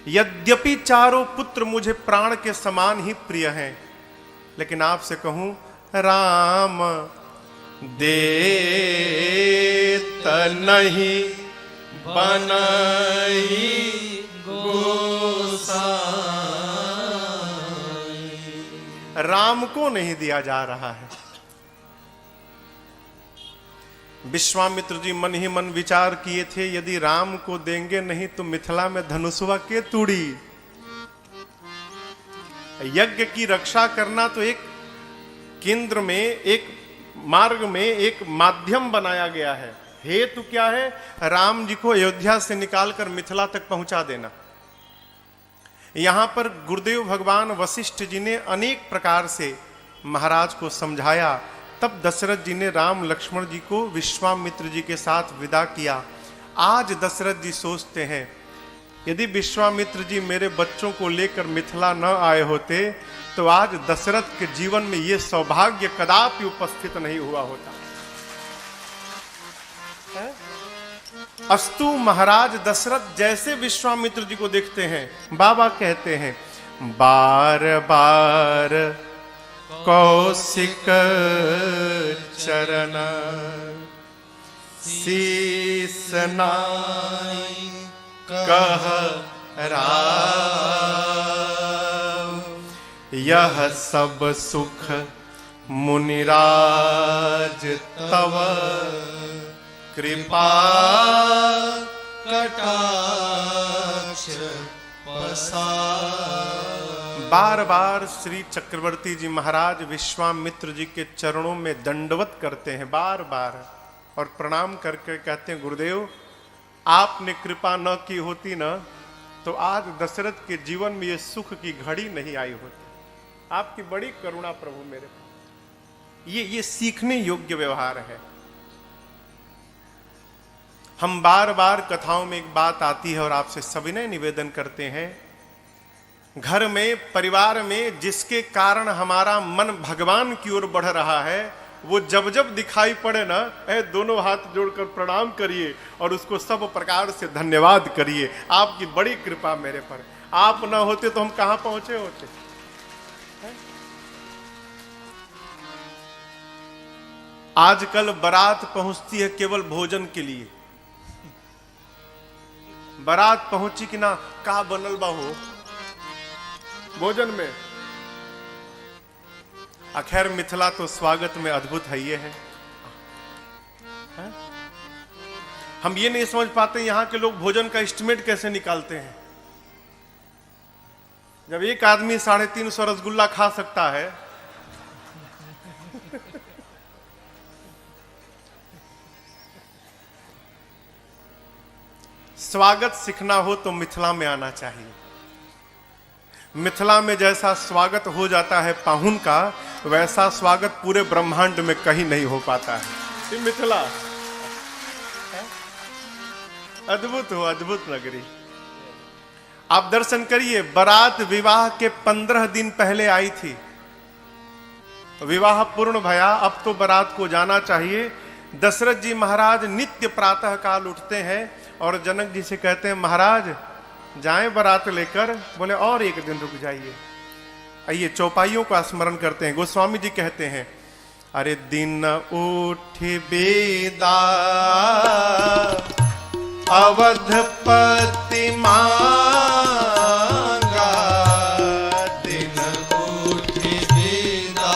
यद्यपि चारों पुत्र मुझे प्राण के समान ही प्रिय हैं, लेकिन आपसे कहूं राम देत नहीं बनई गोसाई। राम को नहीं दिया जा रहा है। विश्वामित्र जी मन ही मन विचार किए थे, यदि राम को देंगे नहीं तो मिथिला में धनुषवा के तूड़ी। यज्ञ की रक्षा करना तो एक केंद्र में, एक मार्ग में, एक माध्यम बनाया गया है। हेतु क्या है? राम जी को अयोध्या से निकालकर मिथिला तक पहुंचा देना। यहां पर गुरुदेव भगवान वशिष्ठ जी ने अनेक प्रकार से महाराज को समझाया। तब दशरथ जी ने राम लक्ष्मण जी को विश्वामित्र जी के साथ विदा किया। आज दशरथ जी सोचते हैं, यदि विश्वामित्र जी मेरे बच्चों को लेकर मिथिला न आए होते तो आज दशरथ के जीवन में यह सौभाग्य कदापि उपस्थित नहीं हुआ होता। अस्तु महाराज दशरथ जैसे विश्वामित्र जी को देखते हैं, बाबा कहते हैं, बार बार कौशिक चरण शीस नाई कह राव, यह सब सुख मुनिराज तव कृपा कटाक्ष पसार। बार बार श्री चक्रवर्ती जी महाराज विश्वामित्र जी के चरणों में दंडवत करते हैं, बार बार, और प्रणाम करके कहते हैं, गुरुदेव आपने कृपा न की होती ना तो आज दशरथ के जीवन में ये सुख की घड़ी नहीं आई होती। आपकी बड़ी करुणा प्रभु मेरे पर। ये सीखने योग्य व्यवहार है। हम बार बार कथाओं में एक बात आती है और आपसे सविनय निवेदन करते हैं, घर में, परिवार में जिसके कारण हमारा मन भगवान की ओर बढ़ रहा है, वो जब जब दिखाई पड़े ना, दोनों हाथ जोड़कर प्रणाम करिए और उसको सब प्रकार से धन्यवाद करिए। आपकी बड़ी कृपा मेरे पर, आप ना होते तो हम कहां पहुंचे होते। आजकल बारात पहुंचती है केवल भोजन के लिए। बारात पहुंची कि ना, का बनल बा हो भोजन में। अखैर मिथिला तो स्वागत में अद्भुत है, ये है। हम ये नहीं समझ पाते यहां के लोग भोजन का एस्टिमेट कैसे निकालते हैं। जब एक आदमी 350 रसगुल्ला खा सकता है, स्वागत सीखना हो तो मिथिला में आना चाहिए। मिथिला में जैसा स्वागत हो जाता है पाहुन का, वैसा स्वागत पूरे ब्रह्मांड में कहीं नहीं हो पाता है। ये मिथिला अद्भुत हो, अद्भुत नगरी। आप दर्शन करिए, बारात विवाह के 15 दिन पहले आई थी, विवाह पूर्ण भया, अब तो बारात को जाना चाहिए। दशरथ जी महाराज नित्य प्रातः काल उठते हैं और जनक जी से कहते हैं, महाराज जाएं बारात लेकर। बोले और एक दिन रुक जाइए। आइए चौपाइयों का स्मरण करते हैं। गोस्वामी जी कहते हैं, अरे दिन उठ बेदा अवधपति मांगा, दिन उठ बेदा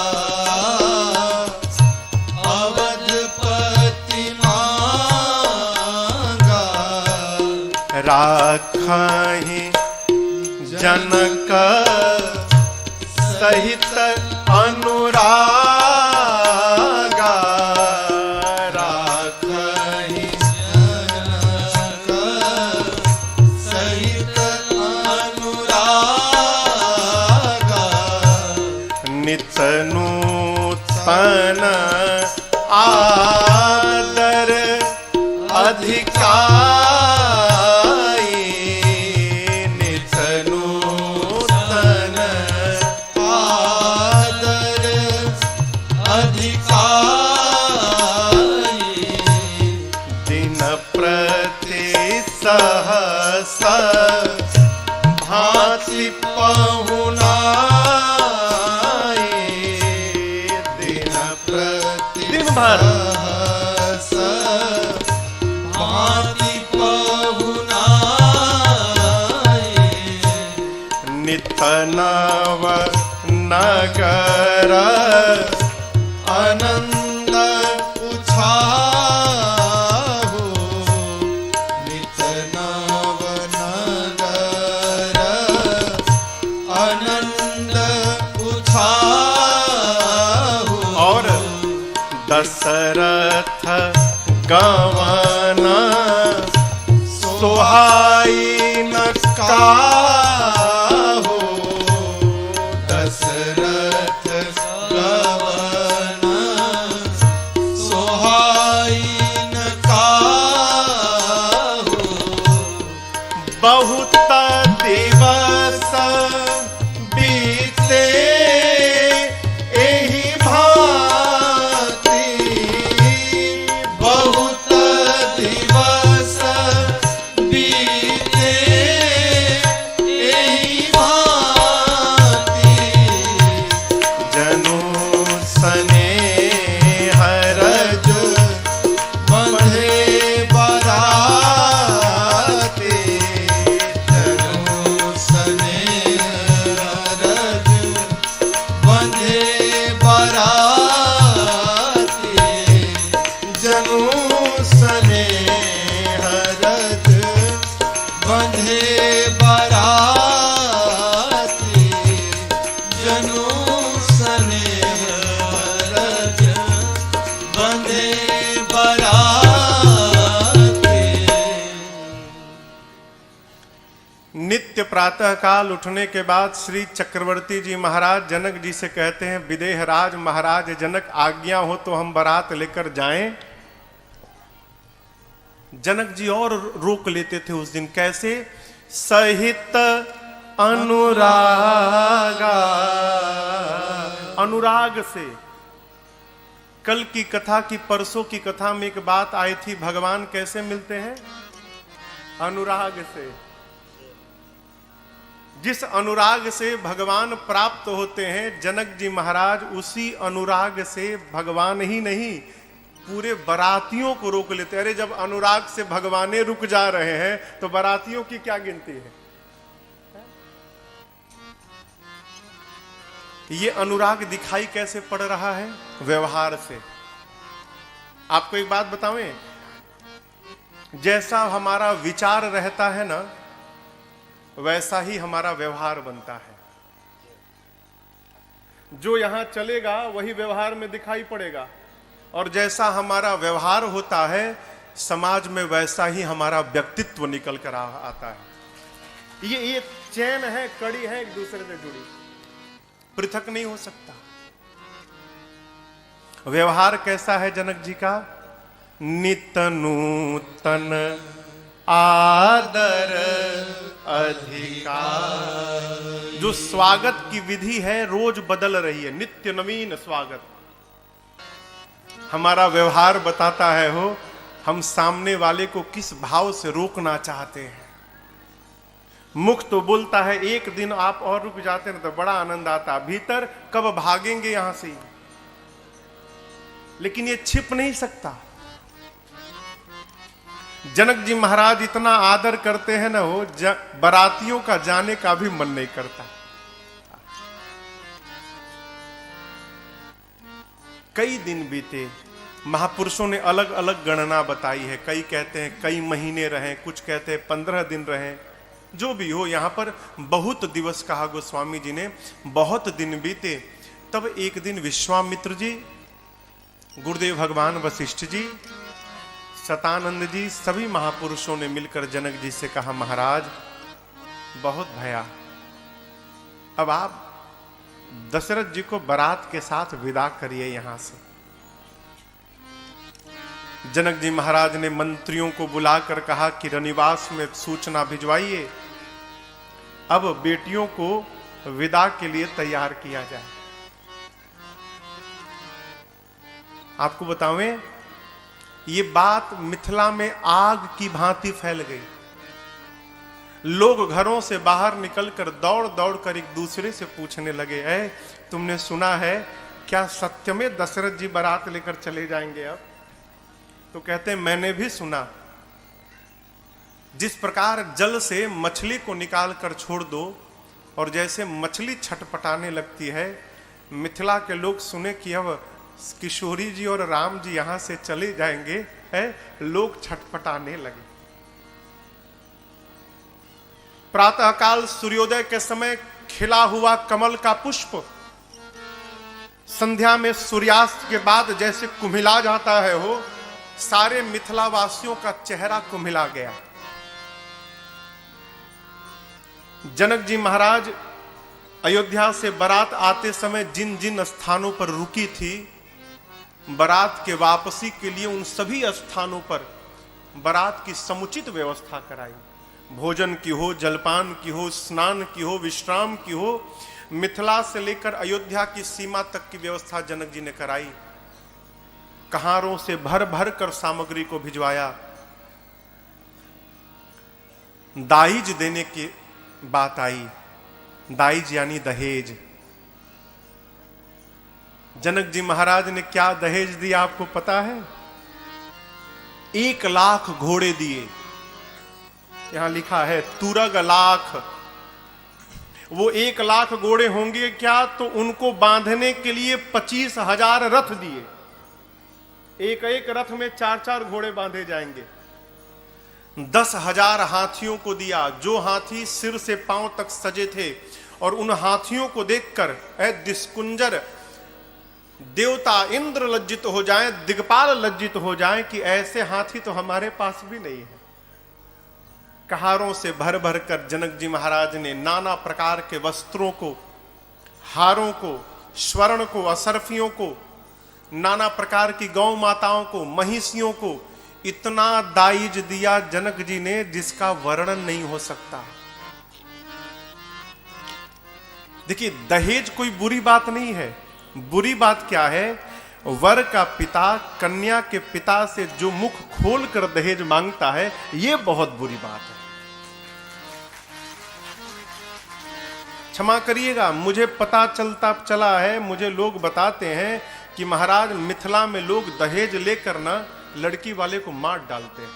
अवधपति मांगा, राखहि जनक सहित अनुरागा, राखहि जनक सहित अनुरागा, नित नूतन आदर अधिकार, सहस भांति पहुनाए, दिन प्रति दिन भर भांति पहुनाए, नित नव नगर आनंद उछाहु, नित नव नगर आनंद उछाहु, और दशरथ गवन सोहाई न काहू, दशरथ गवन सोहाई न काहू, बहुत दिवस बीते एहि भांति, बहुत दिवस बीते एहि भांति, जनु स्नेह रज बंधे बराते, जनु स्नेह रज बंधे बराते, जनु स्नेह रज बंधे बराते, जनु स्नेह रज बंधे बराते। नित्य प्रातः काल उठने के बाद श्री चक्रवर्ती जी महाराज जनक जी से कहते हैं, विदेह राज महाराज जनक आज्ञा हो तो हम बारात लेकर जाएं। जनक जी और रोक लेते थे उस दिन। कैसे? सहित अनुरागा, अनुराग से। कल की कथा की, परसों की कथा में एक बात आई थी, भगवान कैसे मिलते हैं? अनुराग से। जिस अनुराग से भगवान प्राप्त होते हैं, जनक जी महाराज उसी अनुराग से भगवान ही नहीं पूरे बरातियों को रोक लेते। अरे जब अनुराग से भगवाने रुक जा रहे हैं तो बरातियों की क्या गिनती है? ये अनुराग दिखाई कैसे पड़ रहा है? व्यवहार से। आपको एक बात बतावें, जैसा हमारा विचार रहता है ना, वैसा ही हमारा व्यवहार बनता है। जो यहां चलेगा वही व्यवहार में दिखाई पड़ेगा, और जैसा हमारा व्यवहार होता है समाज में, वैसा ही हमारा व्यक्तित्व निकल कर आता है। ये चैन है, कड़ी है, एक दूसरे से जुड़ी, पृथक नहीं हो सकता। व्यवहार कैसा है जनक जी का? नित नूतन आदर अधिकार। जो स्वागत की विधि है रोज बदल रही है, नित्य नवीन स्वागत। हमारा व्यवहार बताता है हो हम सामने वाले को किस भाव से रोकना चाहते हैं। मुख तो बोलता है एक दिन आप और रुक जाते हैं तो बड़ा आनंद आता, भीतर कब भागेंगे यहां से, लेकिन ये छिप नहीं सकता। जनक जी महाराज इतना आदर करते हैं ना, हो बरातियों का जाने का भी मन नहीं करता। कई दिन बीते, महापुरुषों ने अलग अलग गणना बताई है। कई कहते हैं कई महीने रहे, कुछ कहते हैं 15 दिन रहे। जो भी हो, यहां पर बहुत दिवस कहा गोस्वामी जी ने, बहुत दिन बीते। तब एक दिन विश्वामित्र जी, गुरुदेव भगवान वशिष्ठ जी, शतानंद जी, सभी महापुरुषों ने मिलकर जनक जी से कहा, महाराज बहुत भया, अब आप दशरथ जी को बारात के साथ विदा करिए यहां से। जनक जी महाराज ने मंत्रियों को बुलाकर कहा कि रनिवास में सूचना भिजवाइए, अब बेटियों को विदा के लिए तैयार किया जाए। आपको बतावें, ये बात मिथिला में आग की भांति फैल गई। लोग घरों से बाहर निकलकर दौड़ दौड़ कर एक दूसरे से पूछने लगे, ऐ तुमने सुना है क्या सत्य में दशरथ जी बारात लेकर चले जाएंगे अब? तो कहते हैं मैंने भी सुना। जिस प्रकार जल से मछली को निकाल कर छोड़ दो और जैसे मछली छटपटाने लगती है, मिथिला के लोग सुने कि अब किशोरी जी और राम जी यहां से चले जाएंगे, है, लोग छटपटाने लगे। प्रातःकाल सूर्योदय के समय खिला हुआ कमल का पुष्प संध्या में सूर्यास्त के बाद जैसे कुम्हिला जाता है, हो सारे मिथिला वासियों का चेहरा कुम्हिला गया। जनक जी महाराज अयोध्या से बारात आते समय जिन जिन स्थानों पर रुकी थी, बारात के वापसी के लिए उन सभी स्थानों पर बारात की समुचित व्यवस्था कराई। भोजन की हो, जलपान की हो, स्नान की हो, विश्राम की हो, मिथिला से लेकर अयोध्या की सीमा तक की व्यवस्था जनक जी ने कराई। कहारों से भर भर कर सामग्री को भिजवाया। दाइज देने की बात आई। दाइज यानी दहेज। जनक जी महाराज ने क्या दहेज दिया आपको पता है? 1 लाख घोड़े दिए। यहां लिखा है तुरग लाख। वो 1 लाख घोड़े होंगे क्या, तो उनको बांधने के लिए 25,000 रथ दिए। एक एक रथ में 4-4 घोड़े बांधे जाएंगे। 10,000 हाथियों को दिया, जो हाथी सिर से पांव तक सजे थे। और उन हाथियों को देखकर दिस्कुंजर देवता इंद्र लज्जित हो जाएं, दिग्पाल लज्जित हो जाएं कि ऐसे हाथी तो हमारे पास भी नहीं है। कहारों से भर भर कर जनक जी महाराज ने नाना प्रकार के वस्त्रों को, हारों को, स्वर्ण को, असरफियों को, नाना प्रकार की गौ माताओं को, महिषियों को इतना दाइज दिया जनक जी ने जिसका वर्णन नहीं हो सकता। देखिए, दहेज कोई बुरी बात नहीं है। बुरी बात क्या है? वर का पिता कन्या के पिता से जो मुख खोल कर दहेज मांगता है, ये बहुत बुरी बात है। क्षमा करिएगा, मुझे पता चला है, मुझे लोग बताते हैं कि महाराज मिथिला में लोग दहेज लेकर ना लड़की वाले को मार डालते हैं।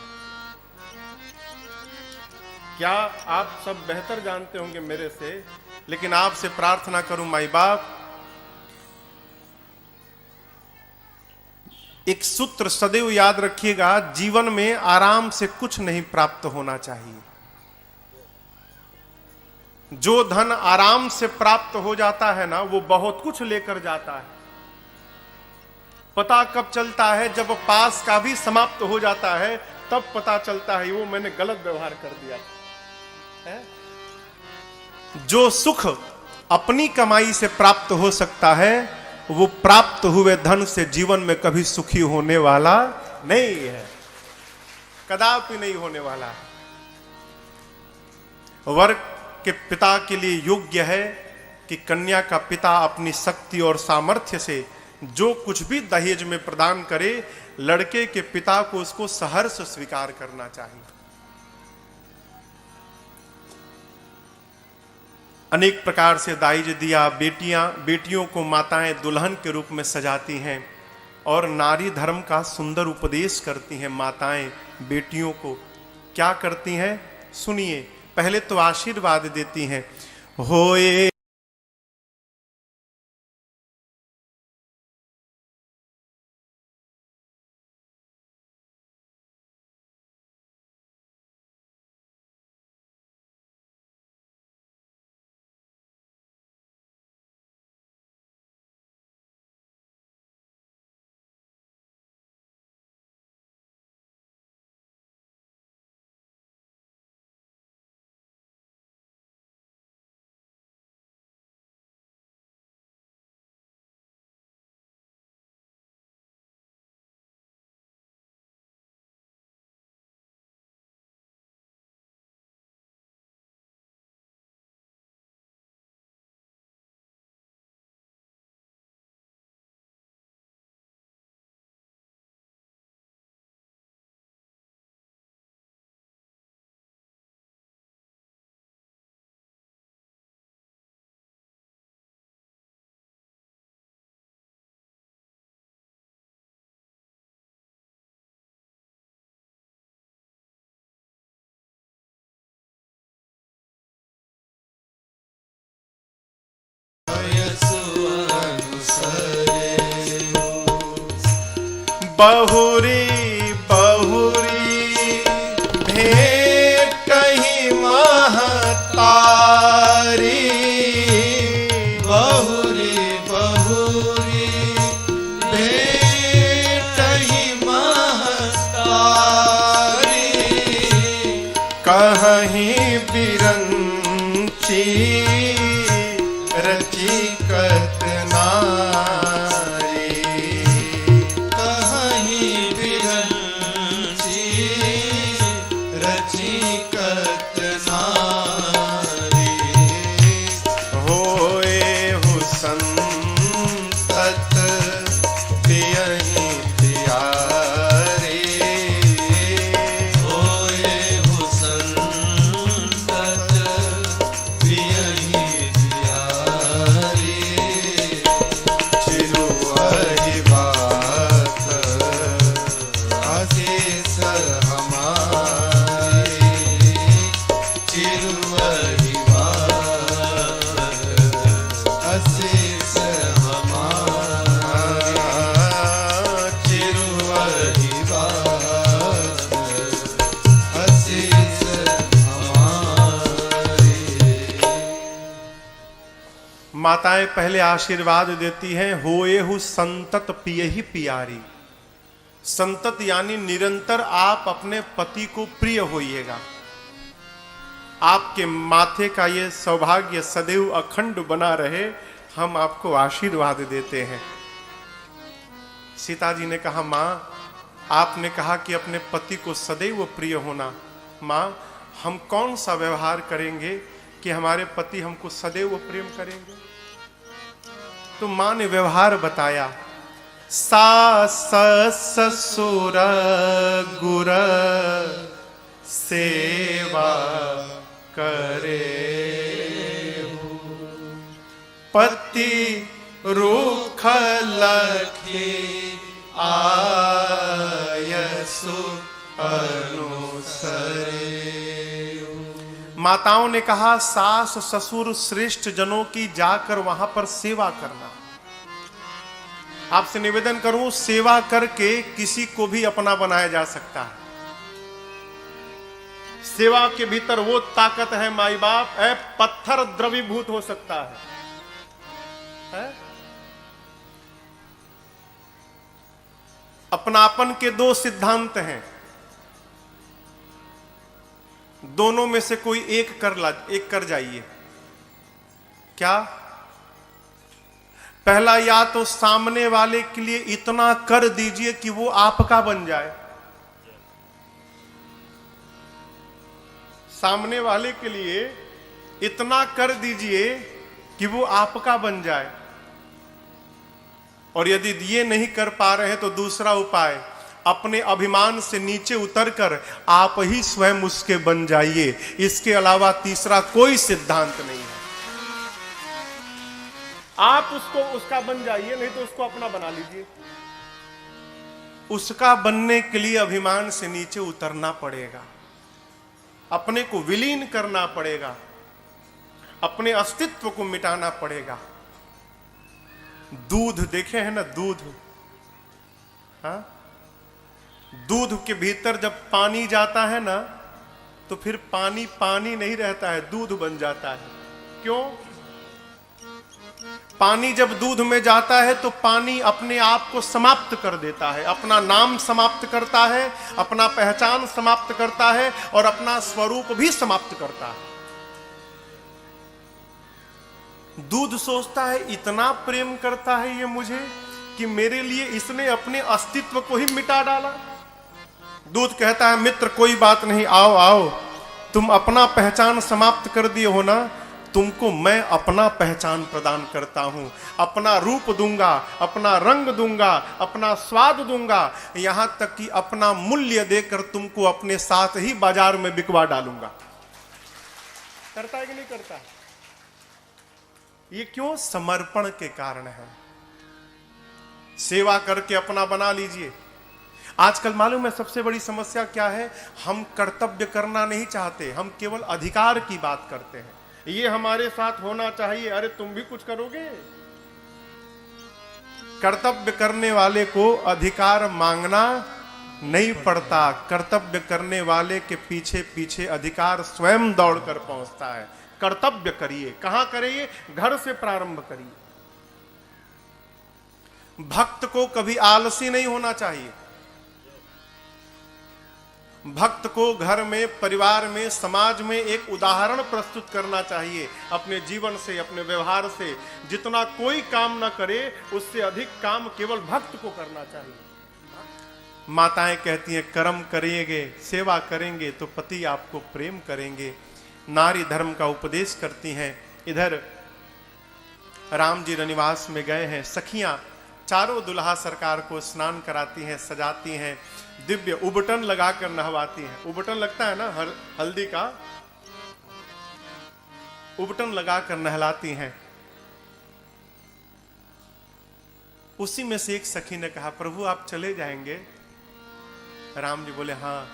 क्या आप सब बेहतर जानते होंगे मेरे से, लेकिन आपसे प्रार्थना करूं माई बाप, एक सूत्र सदैव याद रखिएगा, जीवन में आराम से कुछ नहीं प्राप्त होना चाहिए। जो धन आराम से प्राप्त हो जाता है ना, वो बहुत कुछ लेकर जाता है। पता कब चलता है? जब पास का भी समाप्त हो जाता है, तब पता चलता है वो मैंने गलत व्यवहार कर दिया है। जो सुख अपनी कमाई से प्राप्त हो सकता है, वो प्राप्त हुए धन से जीवन में कभी सुखी होने वाला नहीं है, कदापि नहीं होने वाला है। वर के पिता के लिए योग्य है कि कन्या का पिता अपनी शक्ति और सामर्थ्य से जो कुछ भी दहेज में प्रदान करे, लड़के के पिता को उसको सहर्ष स्वीकार करना चाहिए। अनेक प्रकार से दाइज दिया, बेटियों को माताएं दुल्हन के रूप में सजाती हैं और नारी धर्म का सुंदर उपदेश करती हैं। माताएं बेटियों को क्या करती हैं सुनिए। पहले तो आशीर्वाद देती हैं, होए बहुरी बहुरी भेंट कहीं महतारी, बहुरी बहुरी भेंट कहीं महतारी, कहीं बिरंची रची कतनारी, कहीं बिरंची रची कतनारी, होए हुसंतत पियहि प्यारे, होए हुसंतत पियहि प्यारे, चिरुवहि बात आशीष हमारे, चिरुवहि बात आशीष हमारे, चिरुवहि बात आशीष हमारे। माताएं पहले आशीर्वाद देती हैं, होए हु संतत पियहि प्यारी। संतत यानी निरंतर आप अपने पति को प्रिय होइएगा। आपके माथे का ये सौभाग्य सदैव अखंड बना रहे, हम आपको आशीर्वाद देते हैं। सीता जी ने कहा, माँ आपने कहा कि अपने पति को सदैव प्रिय होना, माँ हम कौन सा व्यवहार करेंगे कि हमारे पति हमको सदैव प्रेम करेंगे? तो माँ ने व्यवहार बताया। सास ससुर गुर सेवा करे, पति रूख लखी आयसु अनुसरे। माताओं ने कहा सास ससुर श्रेष्ठ जनों की जाकर वहां पर सेवा करना। आपसे निवेदन करूं, सेवा करके किसी को भी अपना बनाया जा सकता है। सेवा के भीतर वो ताकत है माई बाप, पत्थर द्रवीभूत हो सकता है? अपनापन के दो सिद्धांत हैं, दोनों में से कोई एक कर जाइए। क्या? पहला, या तो सामने वाले के लिए इतना कर दीजिए कि वो आपका बन जाए। सामने वाले के लिए इतना कर दीजिए कि वो आपका बन जाए। और यदि ये नहीं कर पा रहे हैं तो दूसरा उपाय, अपने अभिमान से नीचे उतरकर आप ही स्वयं उसके बन जाइए। इसके अलावा तीसरा कोई सिद्धांत नहीं है। आप उसका बन जाइए, नहीं तो उसको अपना बना लीजिए। उसका बनने के लिए अभिमान से नीचे उतरना पड़ेगा, अपने को विलीन करना पड़ेगा, अपने अस्तित्व को मिटाना पड़ेगा। दूध देखे हैं ना, दूध, हाँ, दूध के भीतर जब पानी जाता है ना तो फिर पानी पानी नहीं रहता है, दूध बन जाता है। क्यों? पानी जब दूध में जाता है तो पानी अपने आप को समाप्त कर देता है, अपना नाम समाप्त करता है, अपना पहचान समाप्त करता है और अपना स्वरूप भी समाप्त करता है। दूध सोचता है इतना प्रेम करता है ये मुझे कि मेरे लिए इसने अपने अस्तित्व को ही मिटा डाला। दूध कहता है मित्र कोई बात नहीं, आओ आओ, तुम अपना पहचान समाप्त कर दिए हो ना, तुमको मैं अपना पहचान प्रदान करता हूं, अपना रूप दूंगा, अपना रंग दूंगा, अपना स्वाद दूंगा, यहां तक कि अपना मूल्य देकर तुमको अपने साथ ही बाजार में बिकवा डालूंगा। करता है कि नहीं करता? ये क्यों? समर्पण के कारण है। सेवा करके अपना बना लीजिए। आजकल मालूम है सबसे बड़ी समस्या क्या है? हम कर्तव्य करना नहीं चाहते, हम केवल अधिकार की बात करते हैं। ये हमारे साथ होना चाहिए, अरे तुम भी कुछ करोगे? कर्तव्य करने वाले को अधिकार मांगना नहीं पड़ता, कर्तव्य करने वाले के पीछे पीछे अधिकार स्वयं दौड़कर पहुंचता है। कर्तव्य करिए। कहां करिए? घर से प्रारंभ करिए। भक्त को कभी आलसी नहीं होना चाहिए। भक्त को घर में, परिवार में, समाज में एक उदाहरण प्रस्तुत करना चाहिए। अपने जीवन से, अपने व्यवहार से जितना कोई काम न करे उससे अधिक काम केवल भक्त को करना चाहिए। माताएं कहती हैं कर्म करेंगे, सेवा करेंगे तो पति आपको प्रेम करेंगे। नारी धर्म का उपदेश करती हैं। इधर राम जी रनिवास में गए हैं, सखियां चारों दुल्हा सरकार को स्नान कराती हैं, सजाती हैं, दिव्य उबटन लगाकर नहवाती हैं। उबटन लगता है ना हल्दी का, उबटन लगाकर नहलाती हैं। उसी में से एक सखी ने कहा प्रभु आप चले जाएंगे? राम जी बोले हाँ।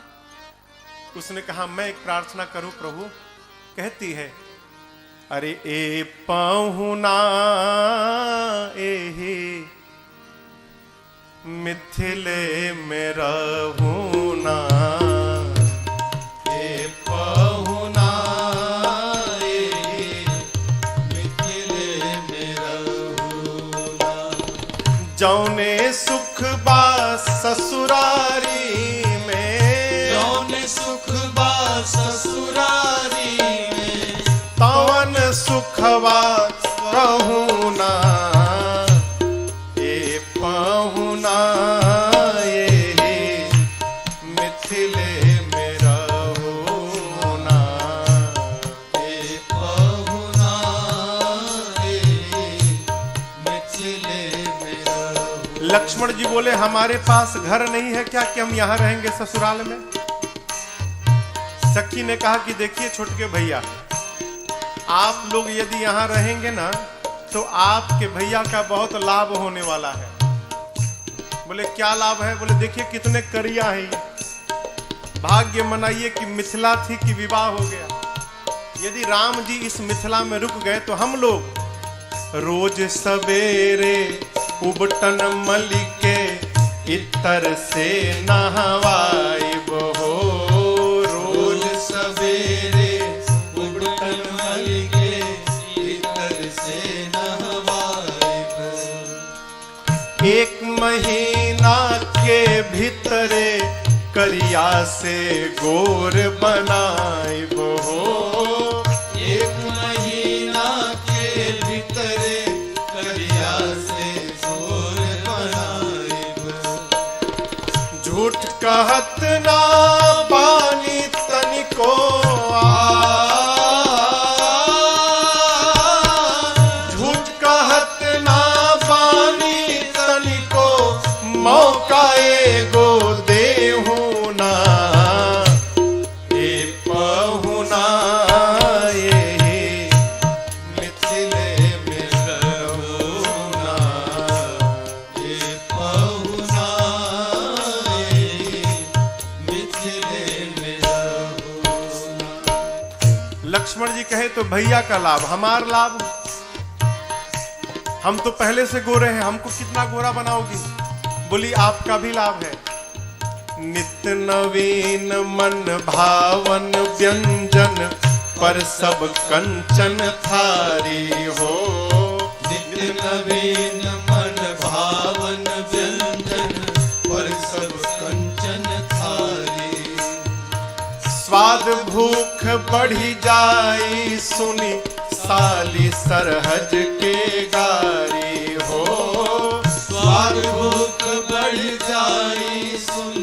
उसने कहा मैं एक प्रार्थना करूं प्रभु? कहती है अरे ए पाहुना एहे मिथिले में रहूना, ए पाहुना एहे मिथिले में रहूना, जौने सुख बा ससुरारी में, जौने सुख बा ससुरारी में, तवन सुखवा रहूना, ए पाहुना ये मिथिले में रहूना, ए पाहुना ए मिथिले में रहूना। लक्ष्मण जी बोले हमारे पास घर नहीं है क्या कि हम यहाँ रहेंगे ससुराल में? सखी ने कहा कि देखिए छोटके भैया, आप लोग यदि यहाँ रहेंगे ना तो आपके भैया का बहुत लाभ होने वाला है। बोले क्या लाभ है? बोले देखिए कितने करिया है ये, भाग्य मनाइए कि मिथिला थी कि विवाह हो गया। यदि राम जी इस मिथिला में रुक गए तो हम लोग रोज सवेरे उबटन मलिके इतर से नहवाइब हो। रोज सवेरे उबटन मलिके इतर से नहवाइब। एक महीना के भीतरे करिया से गोर बनाइब हो। एक महीना के भीतरे करिया से गोर बनाइब। झूठ कहत ना बानी तनिको झूठ कहत ना बानी तनिको मौका एगो देहू ना ए पहुना ए मिथिले में रहुना ये पहुना ये मिथिले में रहुना। लक्ष्मण जी कहे तो भैया का लाभ, हमार लाभ, हम तो पहले से गोरे हैं, हमको कितना गोरा बनाओगी? बोली आपका भी लाभ है। नित्य नवीन मन भावन व्यंजन पर सब कंचन थारी हो। नित्य नवीन मन भावन व्यंजन पर सब कंचन थारी। स्वाद भूख बढ़ी जाई सुनी साली सरहज के गारी हो। स्वाद भूख बढ़ जाई सुन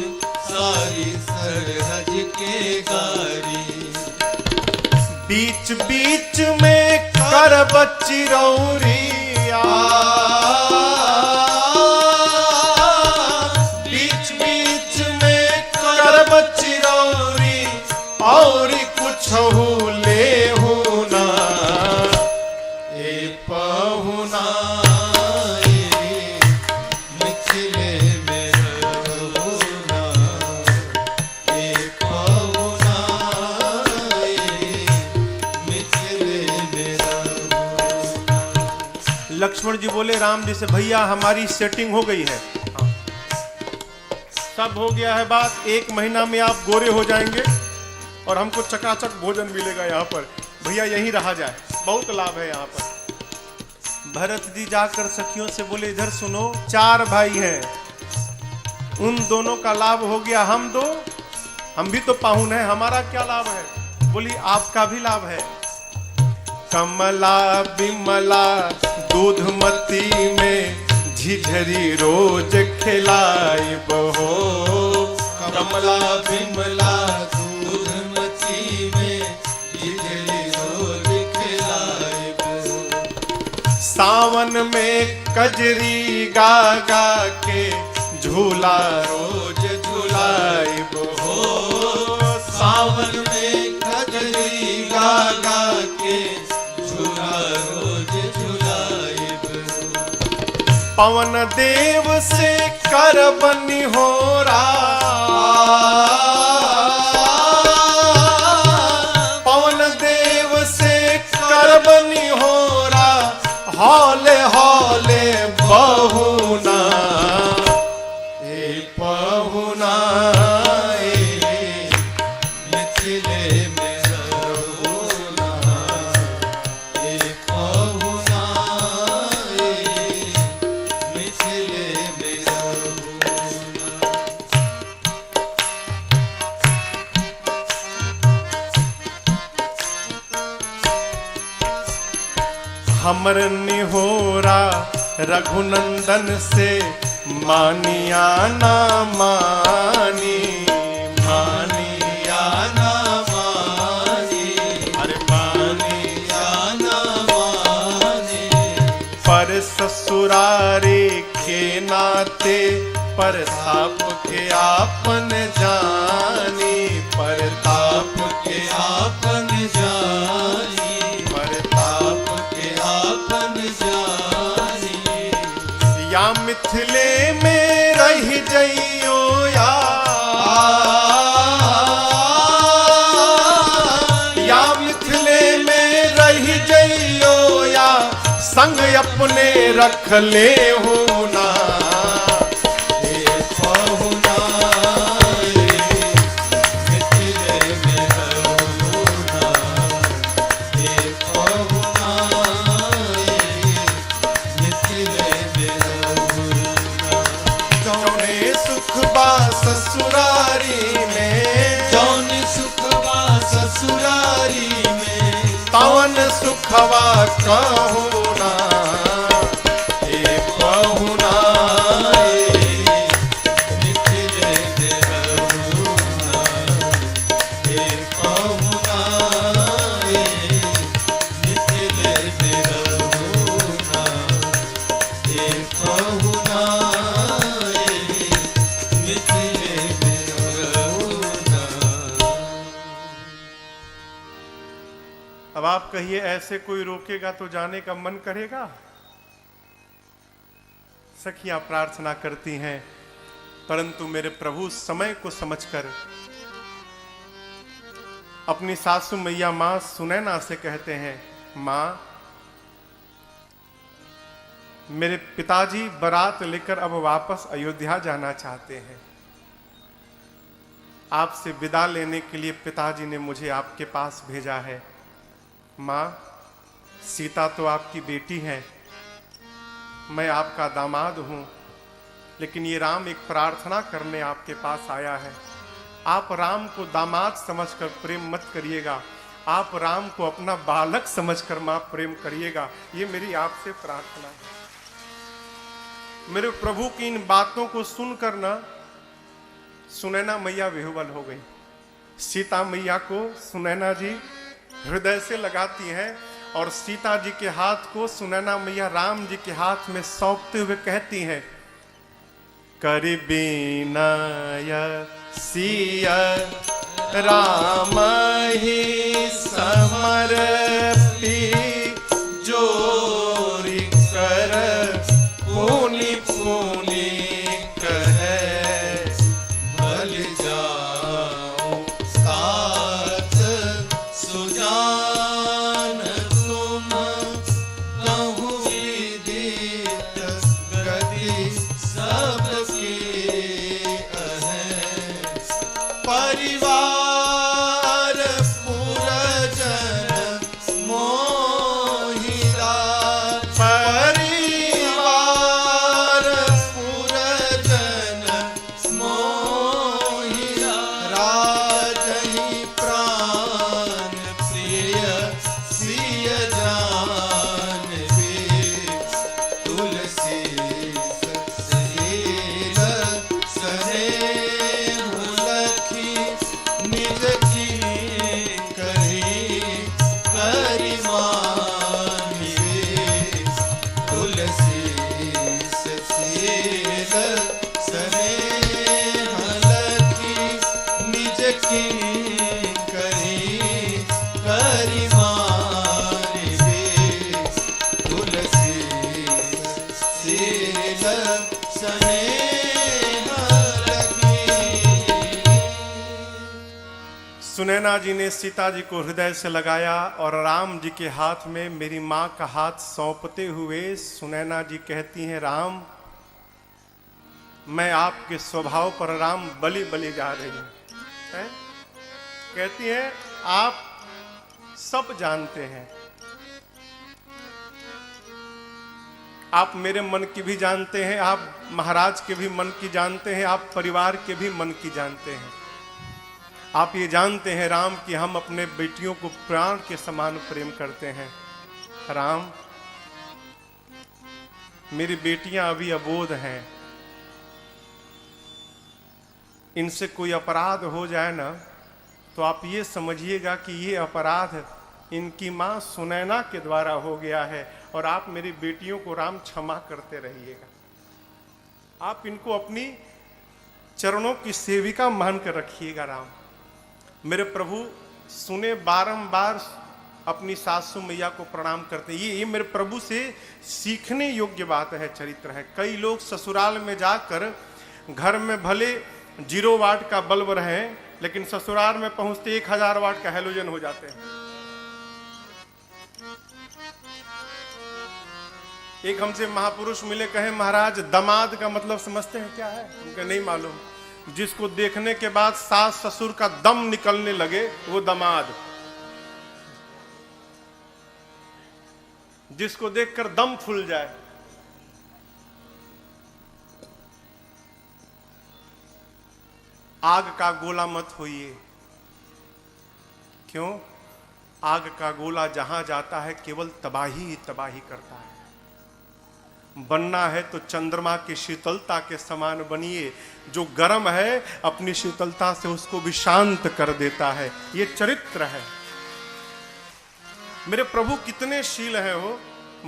सारी सरहज के गारी। बीच बीच में करब चिरौरिया, बीच बीच में करब चिरौरी और कुछ लेहू ना ए पहुना ये मिथिले में रहुना ये पहुना ये मिथिले में रहुना। लक्ष्मण जी बोले राम जी से भैया हमारी सेटिंग हो गई है, सब हो गया है बात, 1 महीना में आप गोरे हो जाएंगे और हमको चकाचक भोजन मिलेगा यहाँ पर, भैया यहीं रहा जाए, बहुत लाभ है यहाँ पर। भरत जी जाकर सखियों से बोले इधर सुनो, 4 भाई हैं, उन दोनों का लाभ हो गया, हम दो, हम भी तो पाहुन हैं, हमारा क्या लाभ है? बोली आपका भी लाभ है। कमला बिमला दूधमती में झिझरी रोज खिलाइब हो। कमला बिमला दूधमती में झिझरी रोज खिलाइब। सावन में कजरी गा गा के झूला रोज झूलाइब हो। सावन में कजरी गा गा के झूला रोज झुलाइब। पवन देव से करबनि होरा, पवन देव से करबनि होरा, हौले हौले बहुना ए पहुना ए मिथिले में रहुना ये पहुना ये मिथिले में रहुना। हमर निहोरा रघुनंदन से मानिया ना मानी, मानिया ना मानी, अरे मानी मानिया ना मानी। पर ससुरा ससुरारी के नाते प्रताप के आपन जानी, प्रताप के आपन जानी, प्रताप के आपन जानी। या मिथिले में रह जइयो या मिथिले में रह जइयो या संग अपने रख ले हो ना। हे पहुना मिथिले में रहो ना, हे पहुना मिथिले में रहो ना। जौने सुख बा ससुरारी में, जौने सुख बा ससुरारी में, तवन सुखवा कहू ना। हे पहुना मिथिले में रहो ना, हे पहुना मिथिले में रहो ना, हे पहुना मिथिले में रहो ना। अब आप कहिए, ऐसे कोई रोकेगा तो जाने का मन करेगा? सखियां प्रार्थना करती हैं, परंतु मेरे प्रभु समय को समझकर अपनी सासू मैया मां सुनैना से कहते हैं, मां मेरे पिताजी बारात लेकर अब वापस अयोध्या जाना चाहते हैं। आपसे विदा लेने के लिए पिताजी ने मुझे आपके पास भेजा है। मां, सीता तो आपकी बेटी है, मैं आपका दामाद हूं, लेकिन ये राम एक प्रार्थना करने आपके पास आया है। आप राम को दामाद समझकर प्रेम मत करिएगा, आप राम को अपना बालक समझकर मां प्रेम करिएगा। ये मेरी आपसे प्रार्थना है। मेरे प्रभु की इन बातों को सुनकर ना सुनैना मैया विह्वल हो गई। सीता मैया को सुनैना जी हृदय से लगाती हैं और सीता जी के हाथ को सुनैना मैया राम जी के हाथ में सौंपते हुए कहती हैं, कर बीनय सिया राम ही समर्पी, जोरि कर पुनि पुनि कहे, बल जाऊं साथ सुजान तुम, कहूँ विदित गति सबकी अहें। परिवार पुरजन मोहिरा, परिवार पुरजन मोहिरा, राजहि प्राण प्रिय सिय जानबी, तुलसी सहेल सनेह लखी, निज की करी करिमानी रे, तुलसी सहेल सनेह लखी, निज की करी करिमानी रे, तुलसी सहेल सनेह लखी। सुनैना जी ने सीता जी को हृदय से लगाया और राम जी के हाथ में मेरी मां का हाथ सौंपते हुए सुनैना जी कहती हैं, राम मैं आपके स्वभाव पर राम बलि बलि जा रही हूं। हैं? कहती हैं, आप सब जानते हैं, आप मेरे मन की भी जानते हैं, आप महाराज के भी मन की जानते हैं, आप परिवार के भी मन की जानते हैं। आप ये जानते हैं राम कि हम अपने बेटियों को प्राण के समान प्रेम करते हैं। राम, मेरी बेटियां अभी अबोध हैं, इनसे कोई अपराध हो जाए ना तो आप ये समझिएगा कि ये अपराध इनकी मां सुनैना के द्वारा हो गया है और आप मेरी बेटियों को राम क्षमा करते रहिएगा। आप इनको अपनी चरणों की सेविका मानकर रखिएगा राम। मेरे प्रभु सुने बारंबार अपनी सासू मैया को प्रणाम करते। ये मेरे प्रभु से सीखने योग्य बात है, चरित्र है। कई लोग ससुराल में जाकर घर में भले 0 वाट का बल्ब रहे, लेकिन ससुराल में पहुंचते 1000 वाट का हैलोजन हो जाते हैं। एक हमसे महापुरुष मिले, कहे महाराज दमाद का मतलब समझते हैं क्या है? उनका नहीं मालूम। जिसको देखने के बाद सास ससुर का दम निकलने लगे वो दमाद, जिसको देखकर दम फूल जाए। आग का गोला मत होइए। क्यों? आग का गोला जहां जाता है केवल तबाही ही तबाही करता है। बनना है तो चंद्रमा की शीतलता के समान बनिए। जो गर्म है अपनी शीतलता से उसको भी शांत कर देता है। ये चरित्र है। मेरे प्रभु कितने शील हैं। वो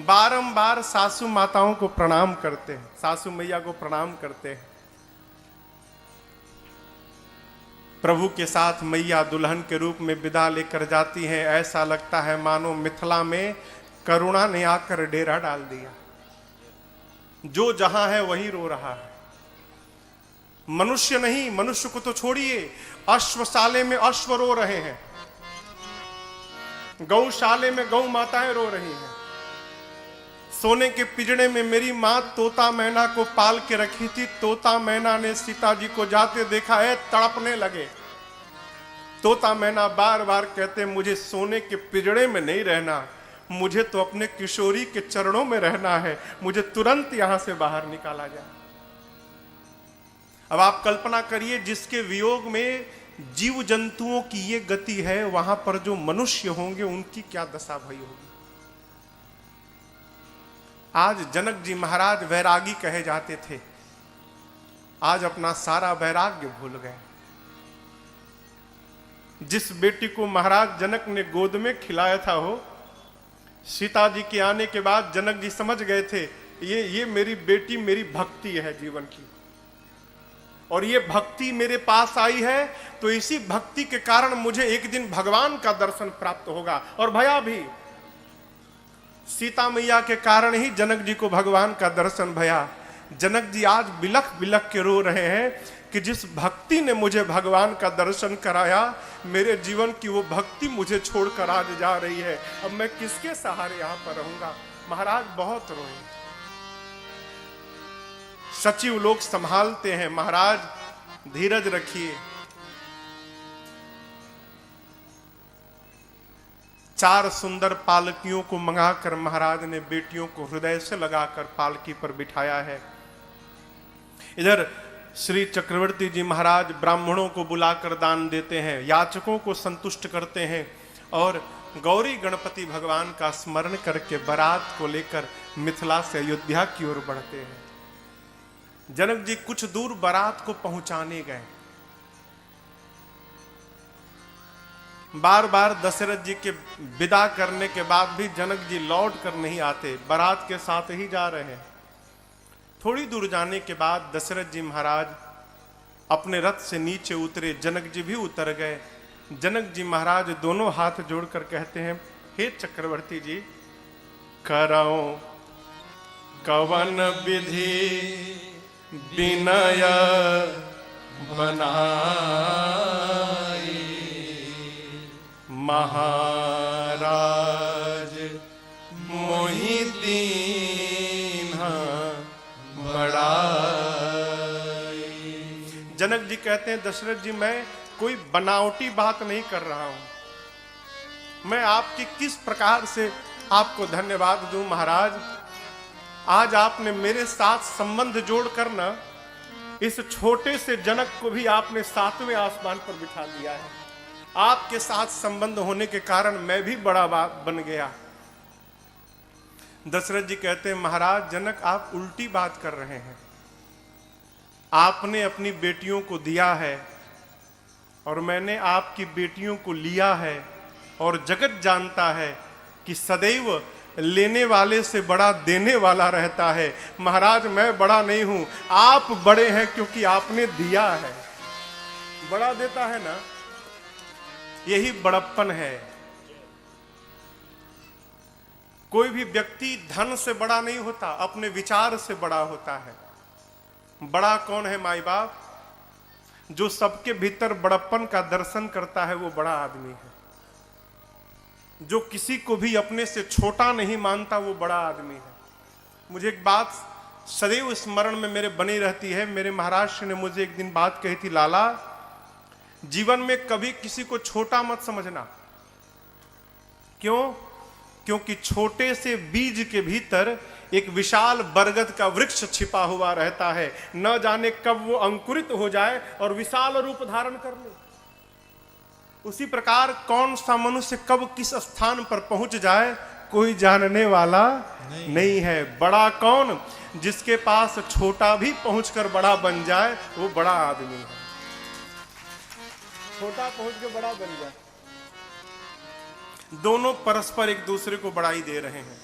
बारंबार सासू माताओं को प्रणाम करते हैं, सासू मैया को प्रणाम करते हैं। प्रभु के साथ मैया दुल्हन के रूप में विदा लेकर जाती हैं। ऐसा लगता है मानो मिथिला में करुणा ने आकर डेरा डाल दिया। जो जहां है वहीं रो रहा है। मनुष्य नहीं, मनुष्य को तो छोड़िए, अश्वशाले में अश्व रो रहे हैं, गौशाले में गौ माताएं रो रही हैं। सोने के पिंजड़े में मेरी मां तोता मैना को पाल के रखी थी। तोता मैना ने सीता जी को जाते देखा है, तड़पने लगे। तोता मैना बार बार कहते मुझे सोने के पिंजड़े में नहीं रहना, मुझे तो अपने किशोरी के चरणों में रहना है, मुझे तुरंत यहां से बाहर निकाला जाए। अब आप कल्पना करिए, जिसके वियोग में जीव जंतुओं की ये गति है, वहां पर जो मनुष्य होंगे उनकी क्या दशा भई होगी। आज जनक जी महाराज वैरागी कहे जाते थे, आज अपना सारा वैराग्य भूल गए। जिस बेटी को महाराज जनक ने गोद में खिलाया था, हो सीता जी के आने के बाद जनक जी समझ गए थे ये मेरी बेटी मेरी भक्ति है जीवन की, और ये भक्ति मेरे पास आई है तो इसी भक्ति के कारण मुझे एक दिन भगवान का दर्शन प्राप्त होगा। और भया भी, सीता मैया के कारण ही जनक जी को भगवान का दर्शन भया। जनक जी आज बिलख बिलख के रो रहे हैं कि जिस भक्ति ने मुझे भगवान का दर्शन कराया, मेरे जीवन की वो भक्ति मुझे छोड़कर आज जा रही है। अब मैं किसके सहारे यहां पर रहूंगा। महाराज बहुत रोए। सचिव लोग संभालते हैं, महाराज धीरज रखिए। 4 सुंदर पालकियों को मंगाकर महाराज ने बेटियों को हृदय से लगाकर पालकी पर बिठाया है। इधर श्री चक्रवर्ती जी महाराज ब्राह्मणों को बुलाकर दान देते हैं, याचकों को संतुष्ट करते हैं और गौरी गणपति भगवान का स्मरण करके बारात को लेकर मिथिला से अयोध्या की ओर बढ़ते हैं। जनक जी कुछ दूर बारात को पहुंचाने गए। बार बार दशरथ जी के विदा करने के बाद भी जनक जी लौट कर नहीं आते, बारात के साथ ही जा रहे हैं। थोड़ी दूर जाने के बाद दशरथ जी महाराज अपने रथ से नीचे उतरे, जनक जी भी उतर गए। जनक जी महाराज दोनों हाथ जोड़कर कहते हैं, हे चक्रवर्ती जी, करौ कवन विधि विनय बनाई, महाराज मोहि दीन्हा बड़ाई। जनक जी कहते हैं, दशरथ जी मैं कोई बनावटी बात नहीं कर रहा हूं, मैं आपकी किस प्रकार से आपको धन्यवाद दूं महाराज। आज आपने मेरे साथ संबंध जोड़कर ना इस छोटे से जनक को भी आपने 7वें आसमान पर बिठा दिया है। आपके साथ संबंध होने के कारण मैं भी बड़ा बन गया। दशरथ जी कहते हैं, महाराज जनक आप उल्टी बात कर रहे हैं। आपने अपनी बेटियों को दिया है और मैंने आपकी बेटियों को लिया है, और जगत जानता है कि सदैव लेने वाले से बड़ा देने वाला रहता है। महाराज मैं बड़ा नहीं हूं, आप बड़े हैं क्योंकि आपने दिया है। बड़ा देता है ना, यही बड़प्पन है। कोई भी व्यक्ति धन से बड़ा नहीं होता, अपने विचार से बड़ा होता है। बड़ा कौन है माई बाप? जो सबके भीतर बड़प्पन का दर्शन करता है वो बड़ा आदमी है। जो किसी को भी अपने से छोटा नहीं मानता वो बड़ा आदमी है। मुझे एक बात सदैव स्मरण में मेरे बनी रहती है। मेरे महाराज ने मुझे एक दिन बात कही थी, लाला जीवन में कभी किसी को छोटा मत समझना। क्यों? क्योंकि छोटे से बीज के भीतर एक विशाल बरगद का वृक्ष छिपा हुआ रहता है। न जाने कब वो अंकुरित हो जाए और विशाल रूप धारण कर ले। उसी प्रकार कौन सा मनुष्य कब किस स्थान पर पहुंच जाए कोई जानने वाला नहीं है। बड़ा कौन? जिसके पास छोटा भी पहुंचकर बड़ा बन जाए वो बड़ा आदमी है। छोटा पहुंच के बड़ा बन जाए। दोनों परस्पर एक दूसरे को बड़ाई दे रहे हैं।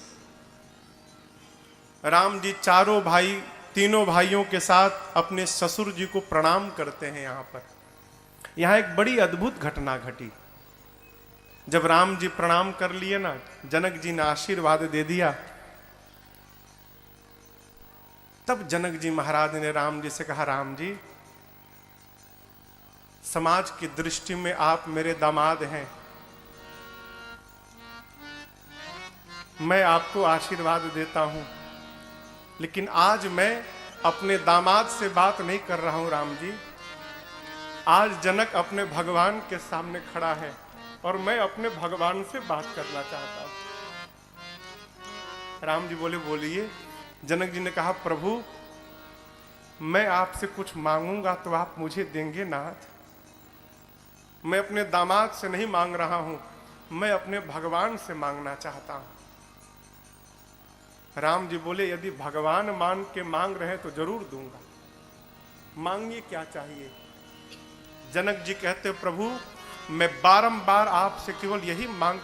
राम जी चारों भाई, तीनों भाइयों के साथ अपने ससुर जी को प्रणाम करते हैं। यहां एक बड़ी अद्भुत घटना घटी। जब राम जी प्रणाम कर लिए ना, जनक जी ने आशीर्वाद दे दिया। तब जनक जी महाराज ने राम जी से कहा, राम जी समाज की दृष्टि में आप मेरे दामाद हैं, मैं आपको आशीर्वाद देता हूं, लेकिन आज मैं अपने दामाद से बात नहीं कर रहा हूं। राम जी आज जनक अपने भगवान के सामने खड़ा है और मैं अपने भगवान से बात करना चाहता हूं। राम जी बोले, बोलिए। जनक जी ने कहा, प्रभु मैं आपसे कुछ मांगूंगा तो आप मुझे देंगे नाथ? मैं अपने दामाद से नहीं मांग रहा हूं, मैं अपने भगवान से मांगना चाहता हूं। राम जी बोले, यदि भगवान मान के मांग रहे तो जरूर दूंगा, मांगिए क्या चाहिए। जनक जी कहते, प्रभु मैं बारंबार आपसे केवल यही मांग